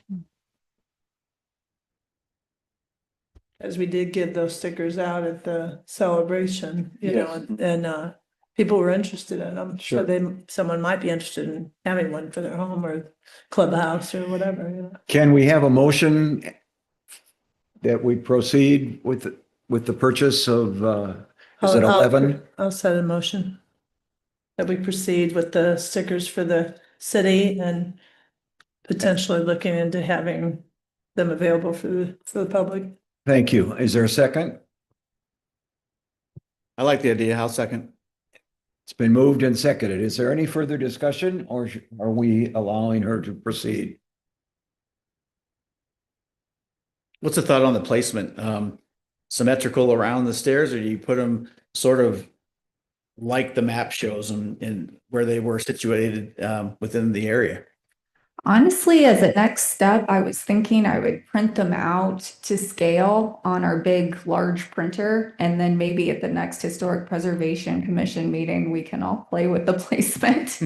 As we did give those stickers out at the celebration, you know, and people were interested in them. Sure. So someone might be interested in having one for their home or clubhouse or whatever, you know. Can we have a motion that we proceed with the purchase of, is it 11? I'll set a motion that we proceed with the stickers for the city and potentially looking into having them available for the public. Thank you. Is there a second? I like the idea. I'll second. It's been moved and seconded. Is there any further discussion, or are we allowing her to proceed? What's the thought on the placement? Symmetrical around the stairs, or do you put them sort of like the map shows them in where they were situated within the area? Honestly, as a next step, I was thinking I would print them out to scale on our big, large printer. And then maybe at the next Historic Preservation Commission meeting, we can all play with the placement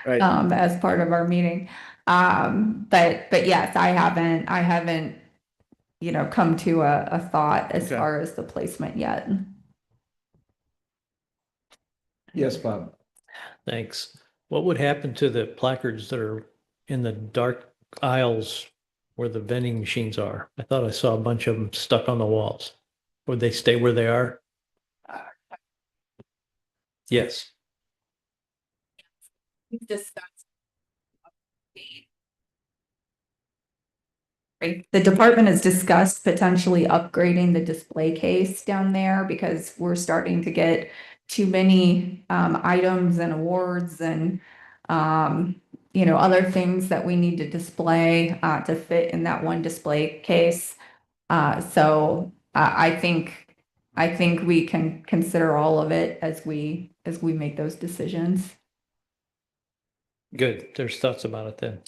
Right. as part of our meeting. But yes, I haven't, you know, come to a thought as Okay. far as the placement yet. Yes, Bob. Thanks. What would happen to the placards that are in the dark aisles where the vending machines are? I thought I saw a bunch of them stuck on the walls. Would they stay where they are? Yes. We've discussed. Right. The department has discussed potentially upgrading the display case down there because we're starting to get too many items and awards and you know, other things that we need to display to fit in that one display case. So I think I think we can consider all of it as we make those decisions. Good. There's thoughts about it then.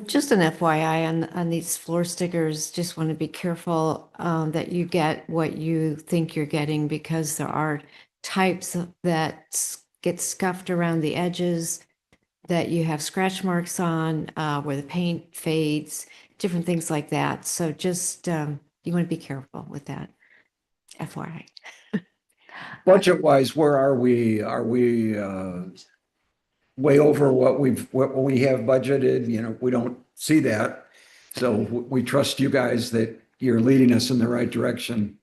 Just an FYI on these floor stickers, just want to be careful that you get what you think you're getting, because there are types that get scuffed around the edges, that you have scratch marks on where the paint fades, different things like that. So just you want to be careful with that. FYI. Budget wise, where are we? Are we way over what we have budgeted? You know, we don't see that. So we trust you guys that you're leading us in the right direction.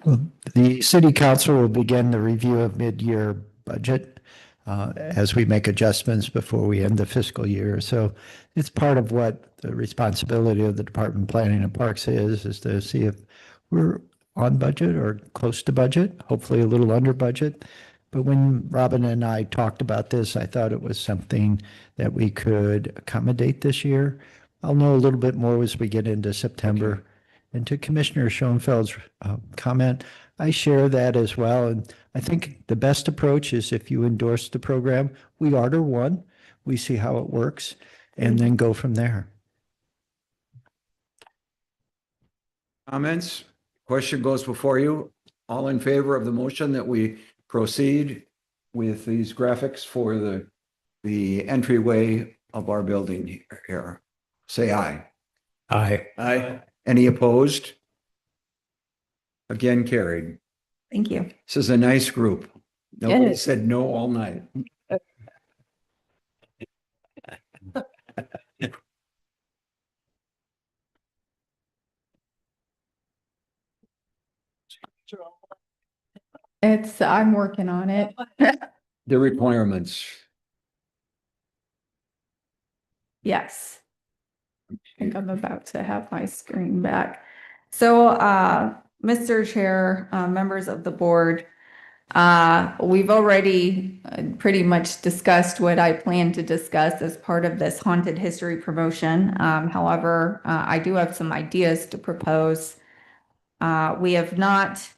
Well, the city council will begin the review of mid-year budget as we make adjustments before we end the fiscal year. So it's part of what the responsibility of the Department of Planning and Parks is to see if we're on budget or close to budget, hopefully a little under budget. But when Robin and I talked about this, I thought it was something that we could accommodate this year. I'll know a little bit more as we get into September. And to Commissioner Schoenfeld's comment, I share that as well. And I think the best approach is if you endorse the program, we order one, we see how it works, and then go from there. Comments? Question goes before you. All in favor of the motion that we proceed with these graphics for the entryway of our building here? Say aye. Aye. Aye. Any opposed? Again, carried. Thank you. This is a nice group. Nobody is. said no all night. I'm working on it. The requirements. Yes. I think I'm about to have my screen back. So, Mr. Chair, members of the board, we've already pretty much discussed what I plan to discuss as part of this haunted history promotion. However, I do have some ideas to propose. We have not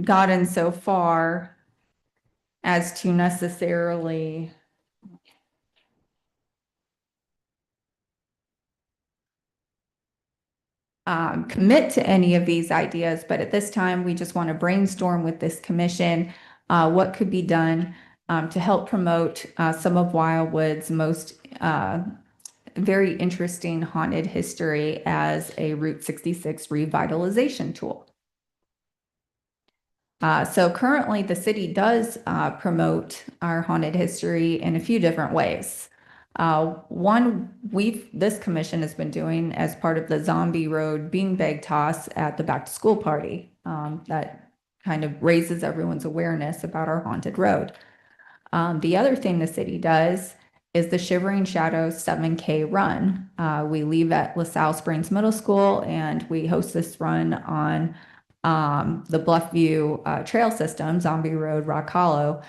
gotten so far as to necessarily commit to any of these ideas, but at this time, we just want to brainstorm with this commission what could be done to help promote some of Wildwood's most very interesting haunted history as a Route 66 revitalization tool. So currently, the city does promote our haunted history in a few different ways. One, this commission has been doing as part of the Zombie Road beanbag toss at the back to school party. That kind of raises everyone's awareness about our haunted road. The other thing the city does is the Shivering Shadows 7K run. We leave at LaSalle Springs Middle School and we host this run on the Bluffview trail system, Zombie Road, Rock Hollow,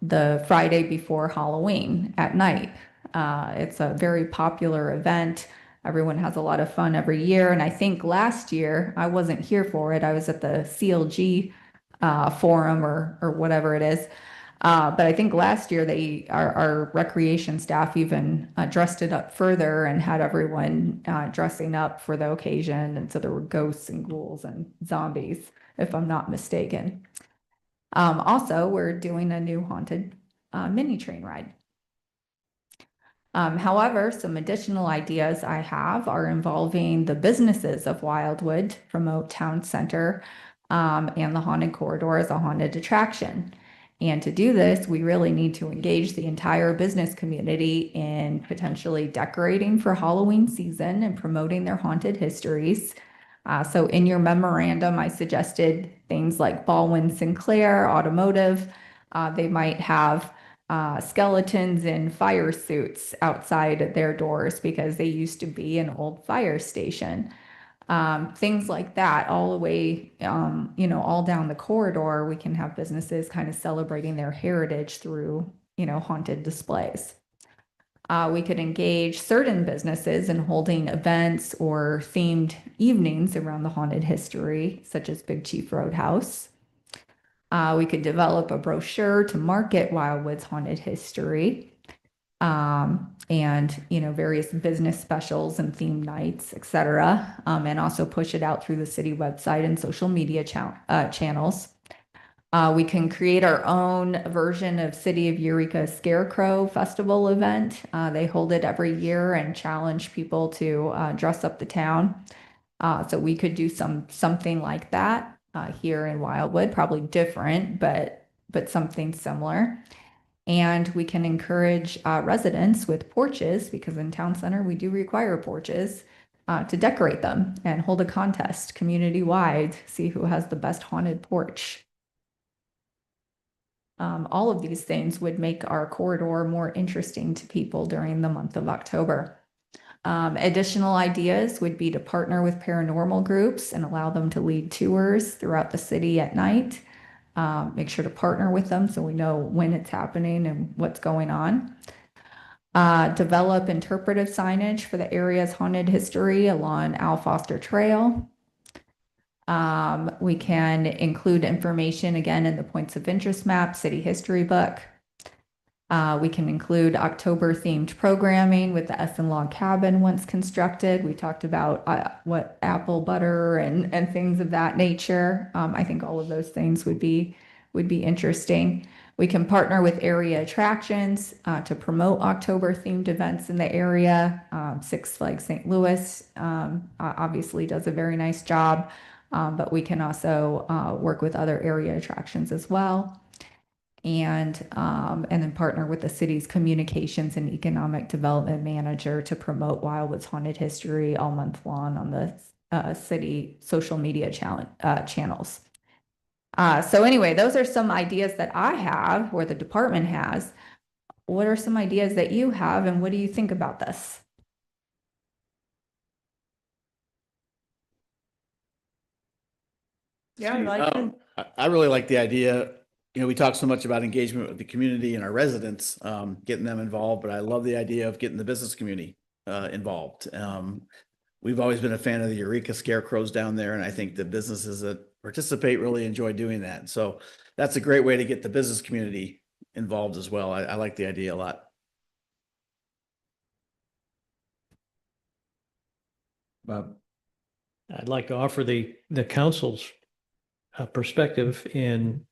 the Friday before Halloween at night. It's a very popular event. Everyone has a lot of fun every year. And I think last year, I wasn't here for it. I was at the CLG forum or whatever it is. But I think last year our recreation staff even dressed it up further and had everyone dressing up for the occasion. And so there were ghosts and ghouls and zombies, if I'm not mistaken. Also, we're doing a new haunted mini train ride. However, some additional ideas I have are involving the businesses of Wildwood to promote town center and the haunted corridor as a haunted attraction. And to do this, we really need to engage the entire business community in potentially decorating for Halloween season and promoting their haunted histories. So in your memorandum, I suggested things like Baldwin Sinclair Automotive. They might have skeletons in fire suits outside their doors because they used to be an old fire station. Things like that, all the way, all down the corridor, we can have businesses kind of celebrating their heritage through, haunted displays. We could engage certain businesses in holding events or themed evenings around the haunted history, such as Big Chief Roadhouse. We could develop a brochure to market Wildwood's haunted history, and various business specials and theme nights, etc. And also push it out through the city website and social media channels. We can create our own version of City of Eureka Scarecrow Festival event. They hold it every year and challenge people to dress up the town. So we could do something like that here in Wildwood, probably different, but something similar. And we can encourage residents with porches, because in town center we do require porches, to decorate them and hold a contest community-wide, see who has the best haunted porch. All of these things would make our corridor more interesting to people during the month of October. Additional ideas would be to partner with paranormal groups and allow them to lead tours throughout the city at night. Make sure to partner with them so we know when it's happening and what's going on. Develop interpretive signage for the area's haunted history along Al Foster Trail. We can include information again in the points of interest map, city history book. We can include October themed programming with the Essen Log Cabin once constructed. We talked about what apple butter and things of that nature. I think all of those things would be interesting. We can partner with area attractions to promote October themed events in the area. Six Flags St. Louis obviously does a very nice job. But we can also work with other area attractions as well, and then partner with the city's communications and economic development manager to promote Wildwood's haunted history all month long on the city social media channels. So anyway, those are some ideas that I have, or the department has. What are some ideas that you have, and what do you think about this? Yeah, I like it. I really like the idea. We talk so much about engagement with the community and our residents, getting them involved, but I love the idea of getting the business community involved. We've always been a fan of the Eureka Scarecrows down there, and I think the businesses that participate really enjoy doing that. So that's a great way to get the business community involved as well. I like the idea a lot. Bob? I'd like to offer the council's perspective in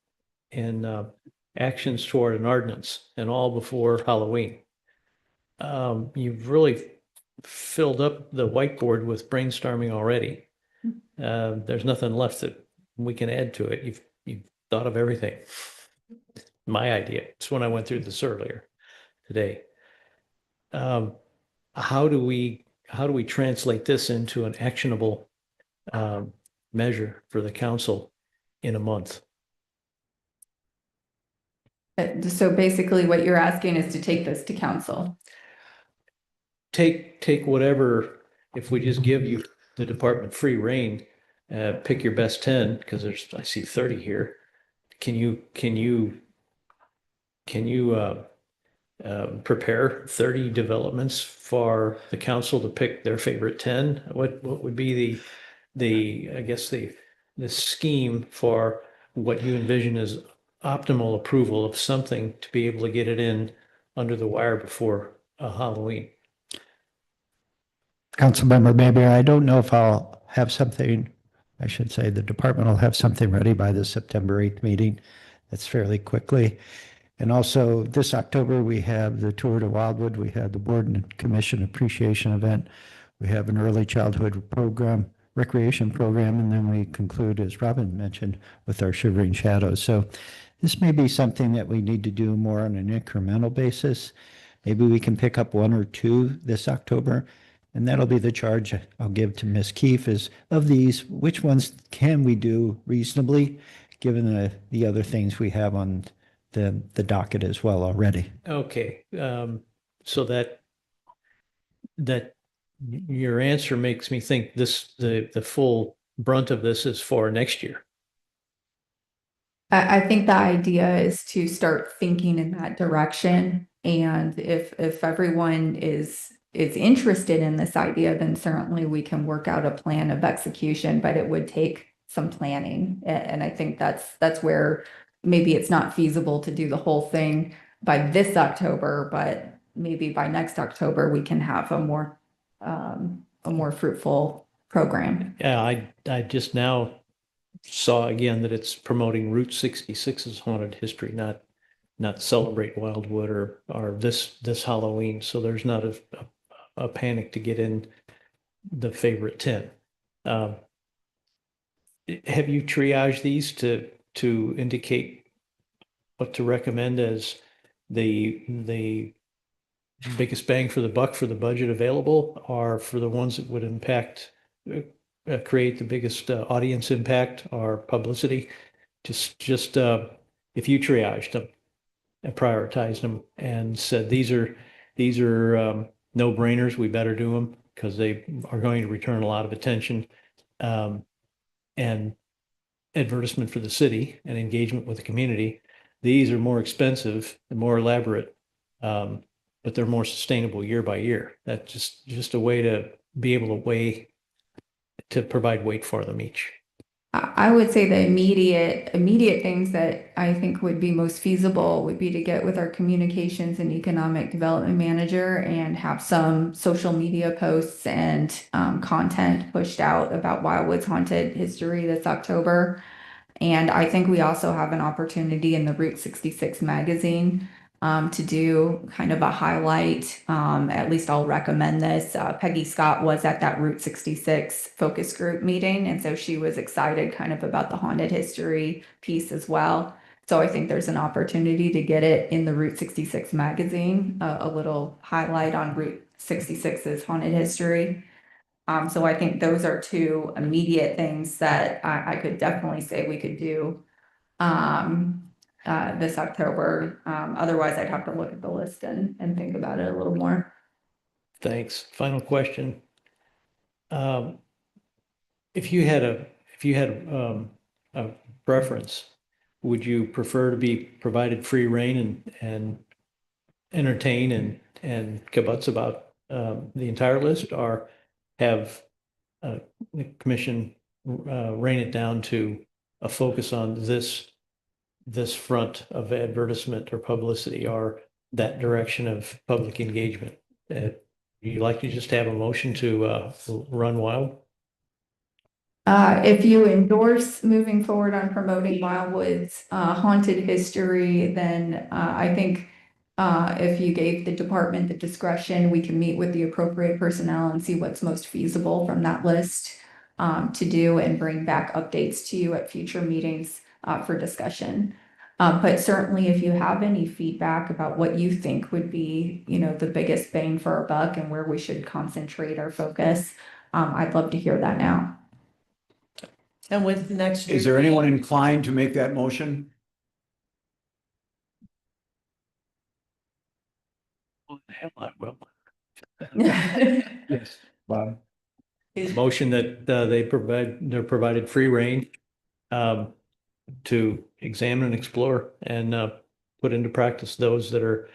actions toward an ordinance, and all before Halloween. You've really filled up the whiteboard with brainstorming already. There's nothing left that we can add to it. You've thought of everything. My idea. It's when I went through this earlier today. How do we translate this into an actionable measure for the council in a month? So basically what you're asking is to take this to council. Take whatever, if we just give you the department free reign, pick your best 10, because I see 30 here. Can you prepare 30 developments for the council to pick their favorite 10? What would be the scheme for what you envision as optimal approval of something to be able to get it in under the wire before Halloween? Councilmember Mayberry, I don't know if I'll have something, I should say the department will have something ready by the September 8th meeting. That's fairly quickly. And also this October, we have the Tour to Wildwood. We have the Board and Commission Appreciation Event. We have an early childhood program, recreation program, and then we conclude, as Robin mentioned, with our Shivering Shadows. So this may be something that we need to do more on an incremental basis. Maybe we can pick up one or two this October, and that'll be the charge I'll give to Ms. Keefe is, of these, which ones can we do reasonably, given the other things we have on the docket as well already. Okay, so that your answer makes me think the full brunt of this is for next year. I think the idea is to start thinking in that direction And if everyone is interested in this idea, then certainly we can work out a plan of execution, but it would take some planning. And I think that's where maybe it's not feasible to do the whole thing by this October, but maybe by next October, we can have a more fruitful program. Yeah, I just now saw again that it's promoting Route 66's haunted history, not Celebrate Wildwood or this Halloween. So there's not a panic to get in the favorite 10. Have you triaged these to indicate what to recommend as the biggest bang for the buck for the budget available, or for the ones that would impact, create the biggest audience impact or publicity? Just if you triaged them and prioritized them and said, these are no-brainers, we better do them because they are going to return a lot of attention, and advertisement for the city and engagement with the community. These are more expensive and more elaborate, but they're more sustainable year by year. That's just a way to be able to provide weight for them each. I would say the immediate things that I think would be most feasible would be to get with our communications and economic development manager and have some social media posts and content pushed out about Wildwood's haunted history this October. And I think we also have an opportunity in the Route 66 magazine to do kind of a highlight. At least I'll recommend this. Peggy Scott was at that Route 66 focus group meeting, and so she was excited kind of about the haunted history piece as well. So I think there's an opportunity to get it in the Route 66 magazine, a little highlight on Route 66's haunted history. So I think those are two immediate things that I could definitely say we could do this October. Otherwise, I'd have to look at the list and think about it a little more. Thanks. Final question. If you had a preference, would you prefer to be provided free rein and entertain and kibutz about the entire list, or have the commission rein it down to a focus on this front of advertisement or publicity, or that direction of public engagement? You like to just have a motion to run wild? If you endorse moving forward on promoting Wildwood's haunted history, then I think if you gave the department the discretion, we can meet with the appropriate personnel and see what's most feasible from that list to do, and bring back updates to you at future meetings for discussion. But certainly if you have any feedback about what you think would be, the biggest bang for our buck and where we should concentrate our focus, I'd love to hear that now. And with next year. Is there anyone inclined to make that motion? Hell, I will. Yes, Bob. Motion that they're provided free rein to examine and explore and put into practice those that are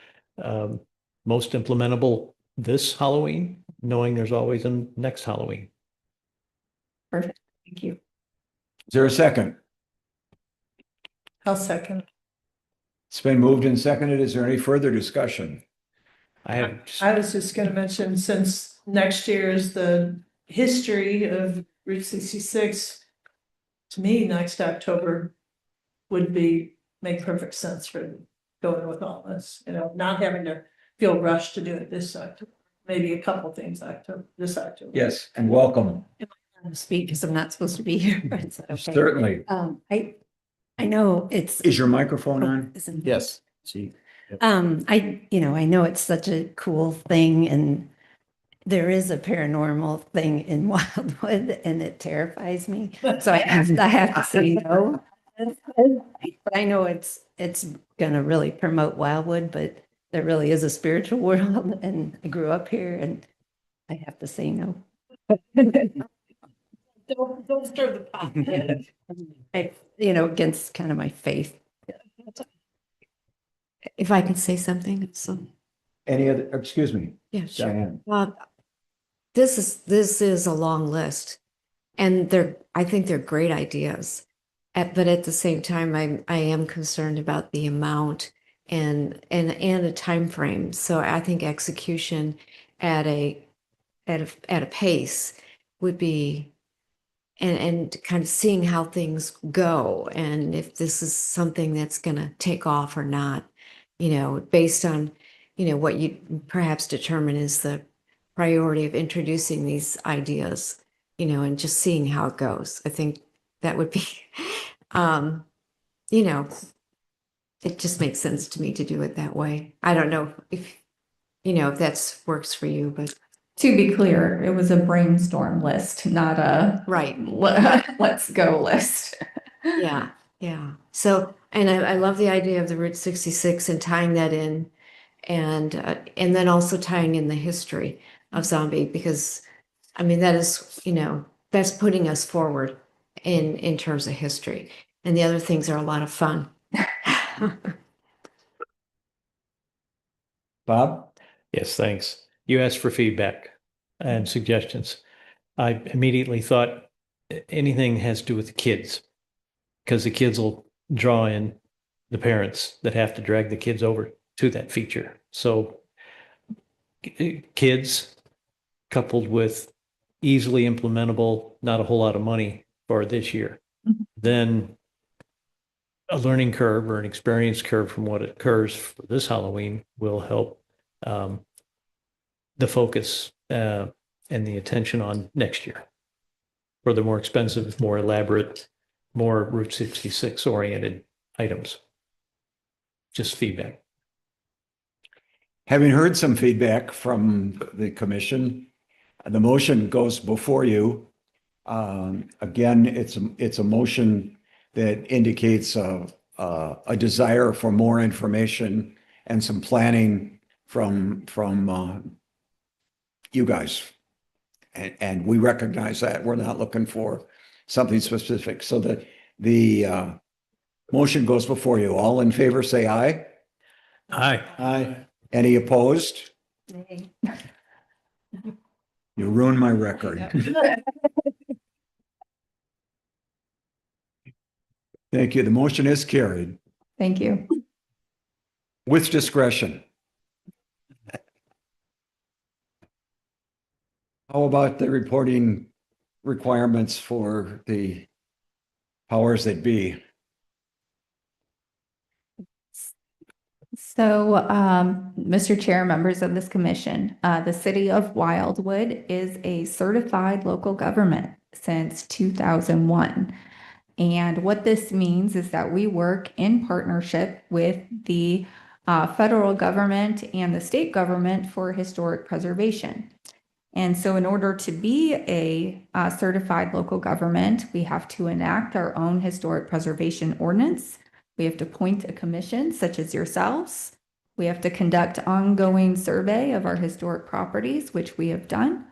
most implementable this Halloween, knowing there's always a next Halloween. Perfect. Thank you. Is there a second? I'll second. It's been moved and seconded. Is there any further discussion? I was just gonna mention, since next year is the history of Route 66, to me, next October would make perfect sense for going with all this, not having to feel rushed to do it this October. Maybe a couple things this October. Yes, and welcome. Speak because I'm not supposed to be here. But it's okay. Certainly. I know it's. Is your microphone on? Yes. See. I know it's such a cool thing, and there is a paranormal thing in Wildwood, and it terrifies me. So I have to say no. But I know it's gonna really promote Wildwood, but there really is a spiritual world, and I grew up here, and I have to say no. Don't stir the pot. Against kind of my faith. If I could say something, so Any other, excuse me, Yeah, sure. Diane? This is a long list, and I think they're great ideas. But at the same time, I am concerned about the amount and a time frame. So I think execution at a pace would be, and kind of seeing how things go, and if this is something that's going to take off or not, based on, what you perhaps determine is the priority of introducing these ideas, and just seeing how it goes. I think that would be, you know, it just makes sense to me to do it that way. I don't know if, if that's works for you, but. To be clear, it was a brainstorm list, not a Right. let's go list. Yeah, yeah. So, and I love the idea of the Route 66 and tying that in, and then also tying in the history of zombie, because I mean that is, that's putting us forward in terms of history, and the other things are a lot of fun. Bob? Yes, thanks. You asked for feedback and suggestions. I immediately thought anything has to do with the kids, because the kids will draw in the parents that have to drag the kids over to that feature. So kids coupled with easily implementable, not a whole lot of money for this year, then a learning curve or an experience curve from what occurs for this Halloween will help the focus and the attention on next year for the more expensive, more elaborate, more Route 66 oriented items. Just feedback. Having heard some feedback from the commission, the motion goes before you. Again, it's a motion that indicates a desire for more information and some planning from you guys. And we recognize that. We're not looking for something specific. So the motion goes before you. All in favor, say aye. Aye. Aye. Any opposed? You ruined my record. Thank you. The motion is carried Thank you. with discretion. How about the reporting requirements for the powers that be? So, Mr. Chair, members of this commission, the city of Wildwood is a certified local government since 2001. And what this means is that we work in partnership with the federal government and the state government for historic preservation. And so in order to be a certified local government, we have to enact our own historic preservation ordinance. We have to appoint a commission such as yourselves. We have to conduct ongoing survey of our historic properties, which we have done.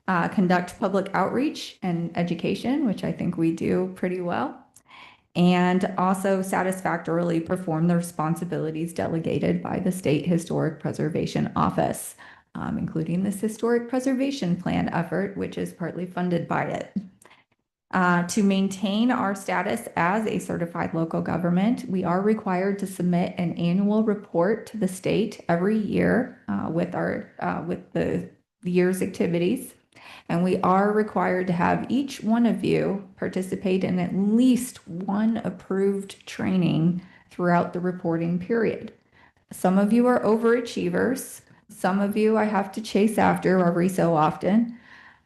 Conduct public outreach and education, which I think we do pretty well. And also satisfactorily perform the responsibilities delegated by the State Historic Preservation Office, including this historic preservation plan effort, which is partly funded by it. To maintain our status as a certified local government, we are required to submit an annual report to the state every year with the year's activities. And we are required to have each one of you participate in at least one approved training throughout the reporting period. Some of you are overachievers. Some of you I have to chase after every so often.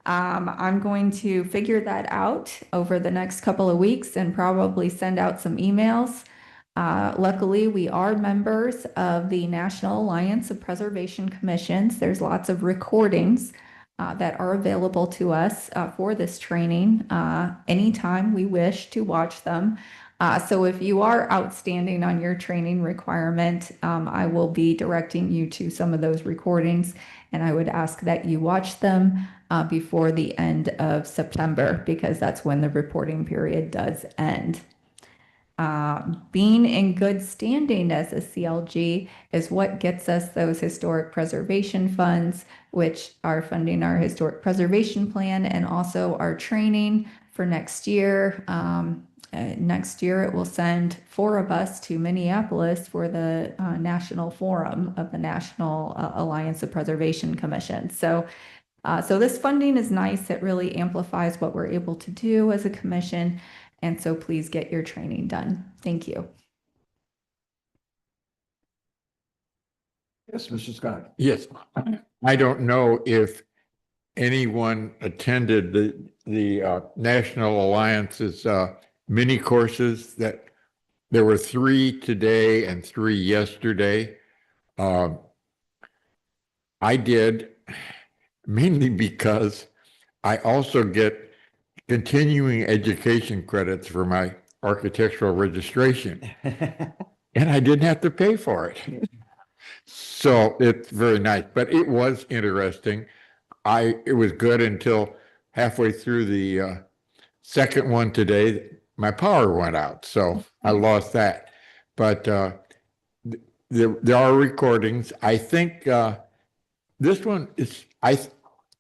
I'm going to figure that out over the next couple of weeks and probably send out some emails. Luckily, we are members of the National Alliance of Preservation Commissions. There's lots of recordings that are available to us for this training anytime we wish to watch them. So if you are outstanding on your training requirement, I will be directing you to some of those recordings, and I would ask that you watch them before the end of September, because that's when the reporting period does end. Being in good standing as a CLG is what gets us those historic preservation funds, which are funding our historic preservation plan and also our training for next year. Next year, it will send 4 of us to Minneapolis for the national forum of the National Alliance of Preservation Commission. So this funding is nice. It really amplifies what we're able to do as a commission. And so please get your training done. Thank you. Yes, Mr. Scott. Yes, I don't know if anyone attended the National Alliance's mini courses. That there were 3 today and 3 yesterday. I did, mainly because I also get continuing education credits for my architectural registration, and I didn't have to pay for it. So it's very nice, but it was interesting. It was good until halfway through the second one today, my power went out, so I lost that. But there are recordings. I think this one is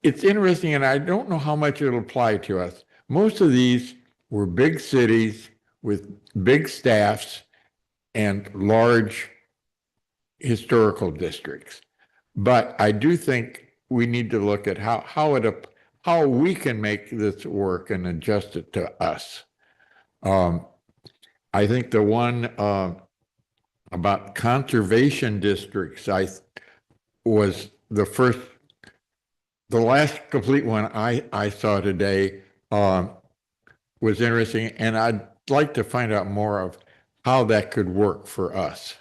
it's interesting, and I don't know how much it'll apply to us. Most of these were big cities with big staffs and large historical districts. But I do think we need to look at how we can make this work and adjust it to us. I think the one about conservation districts, was the last complete one I saw today was interesting, and I'd like to find out more of how that could work for us.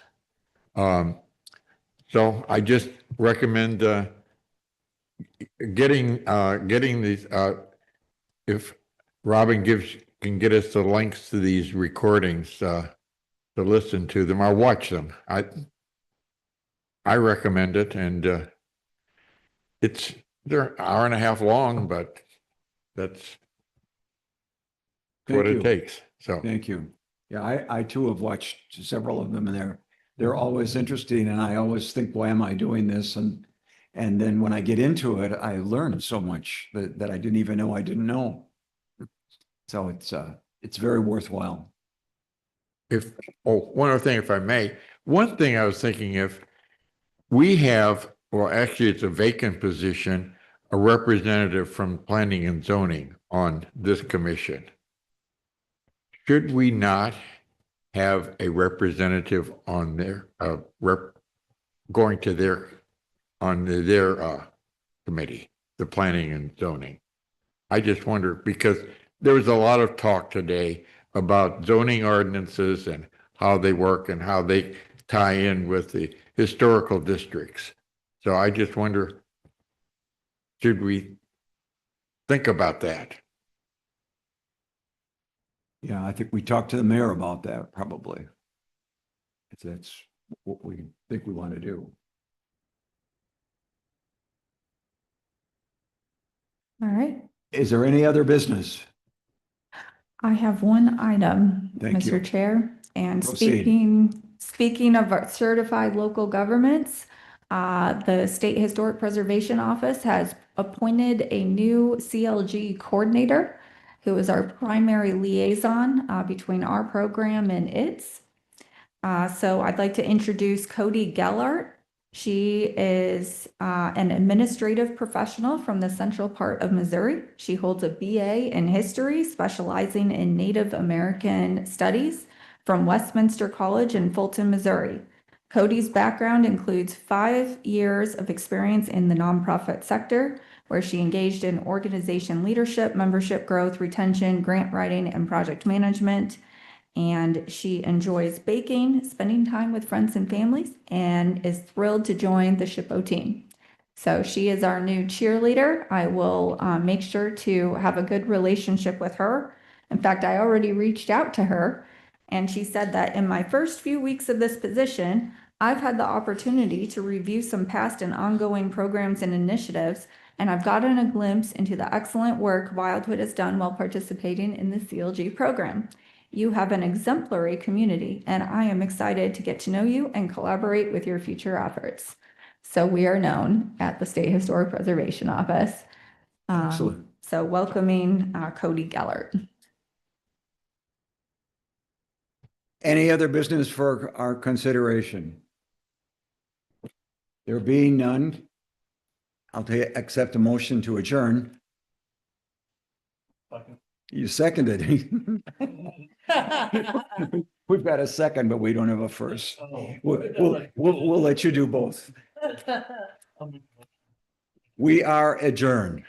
So I just recommend getting these. If Robin can get us the links to these recordings to listen to them or watch them, I recommend it, and they're an hour and a half long, but that's what it takes. So Thank you. Yeah, I too have watched several of them, and they're always interesting, and I always think, why am I doing this? And then when I get into it, I learn so much that I didn't even know I didn't know. So it's very worthwhile. One other thing, if I may, one thing I was thinking, if we have, well, actually it's a vacant position, a representative from planning and zoning on this commission. Should we not have a representative on their going to on their committee, the planning and zoning? I just wonder, because there was a lot of talk today about zoning ordinances and how they work and how they tie in with the historical districts. So I just wonder, should we think about that? Yeah, I think we talked to the mayor about that, probably. If that's what we think we want to do. All right. Is there any other business? I have one item, Thank you. Mr. Chair, and Proceed. speaking of our certified local governments, the State Historic Preservation Office has appointed a new CLG coordinator who is our primary liaison between our program and its. So I'd like to introduce Cody Gellert. She is an administrative professional from the central part of Missouri. She holds a BA in history, specializing in Native American studies from Westminster College in Fulton, Missouri. Cody's background includes 5 years of experience in the nonprofit sector, where she engaged in organization leadership, membership growth, retention, grant writing, and project management. And she enjoys baking, spending time with friends and families, and is thrilled to join the SHPO team. So she is our new cheerleader. I will make sure to have a good relationship with her. In fact, I already reached out to her, and she said that in my first few weeks of this position, I've had the opportunity to review some past and ongoing programs and initiatives, and I've gotten a glimpse into the excellent work Wildwood has done while participating in the CLG program. You have an exemplary community, and I am excited to get to know you and collaborate with your future efforts. So we are known at the State Historic Preservation Office. Excellent. So welcoming Cody Gellert. Any other business for our consideration? There being none, I'll accept a motion to adjourn. You seconded it. We've got a second, but we don't have a first. We'll let you do both. We are adjourned.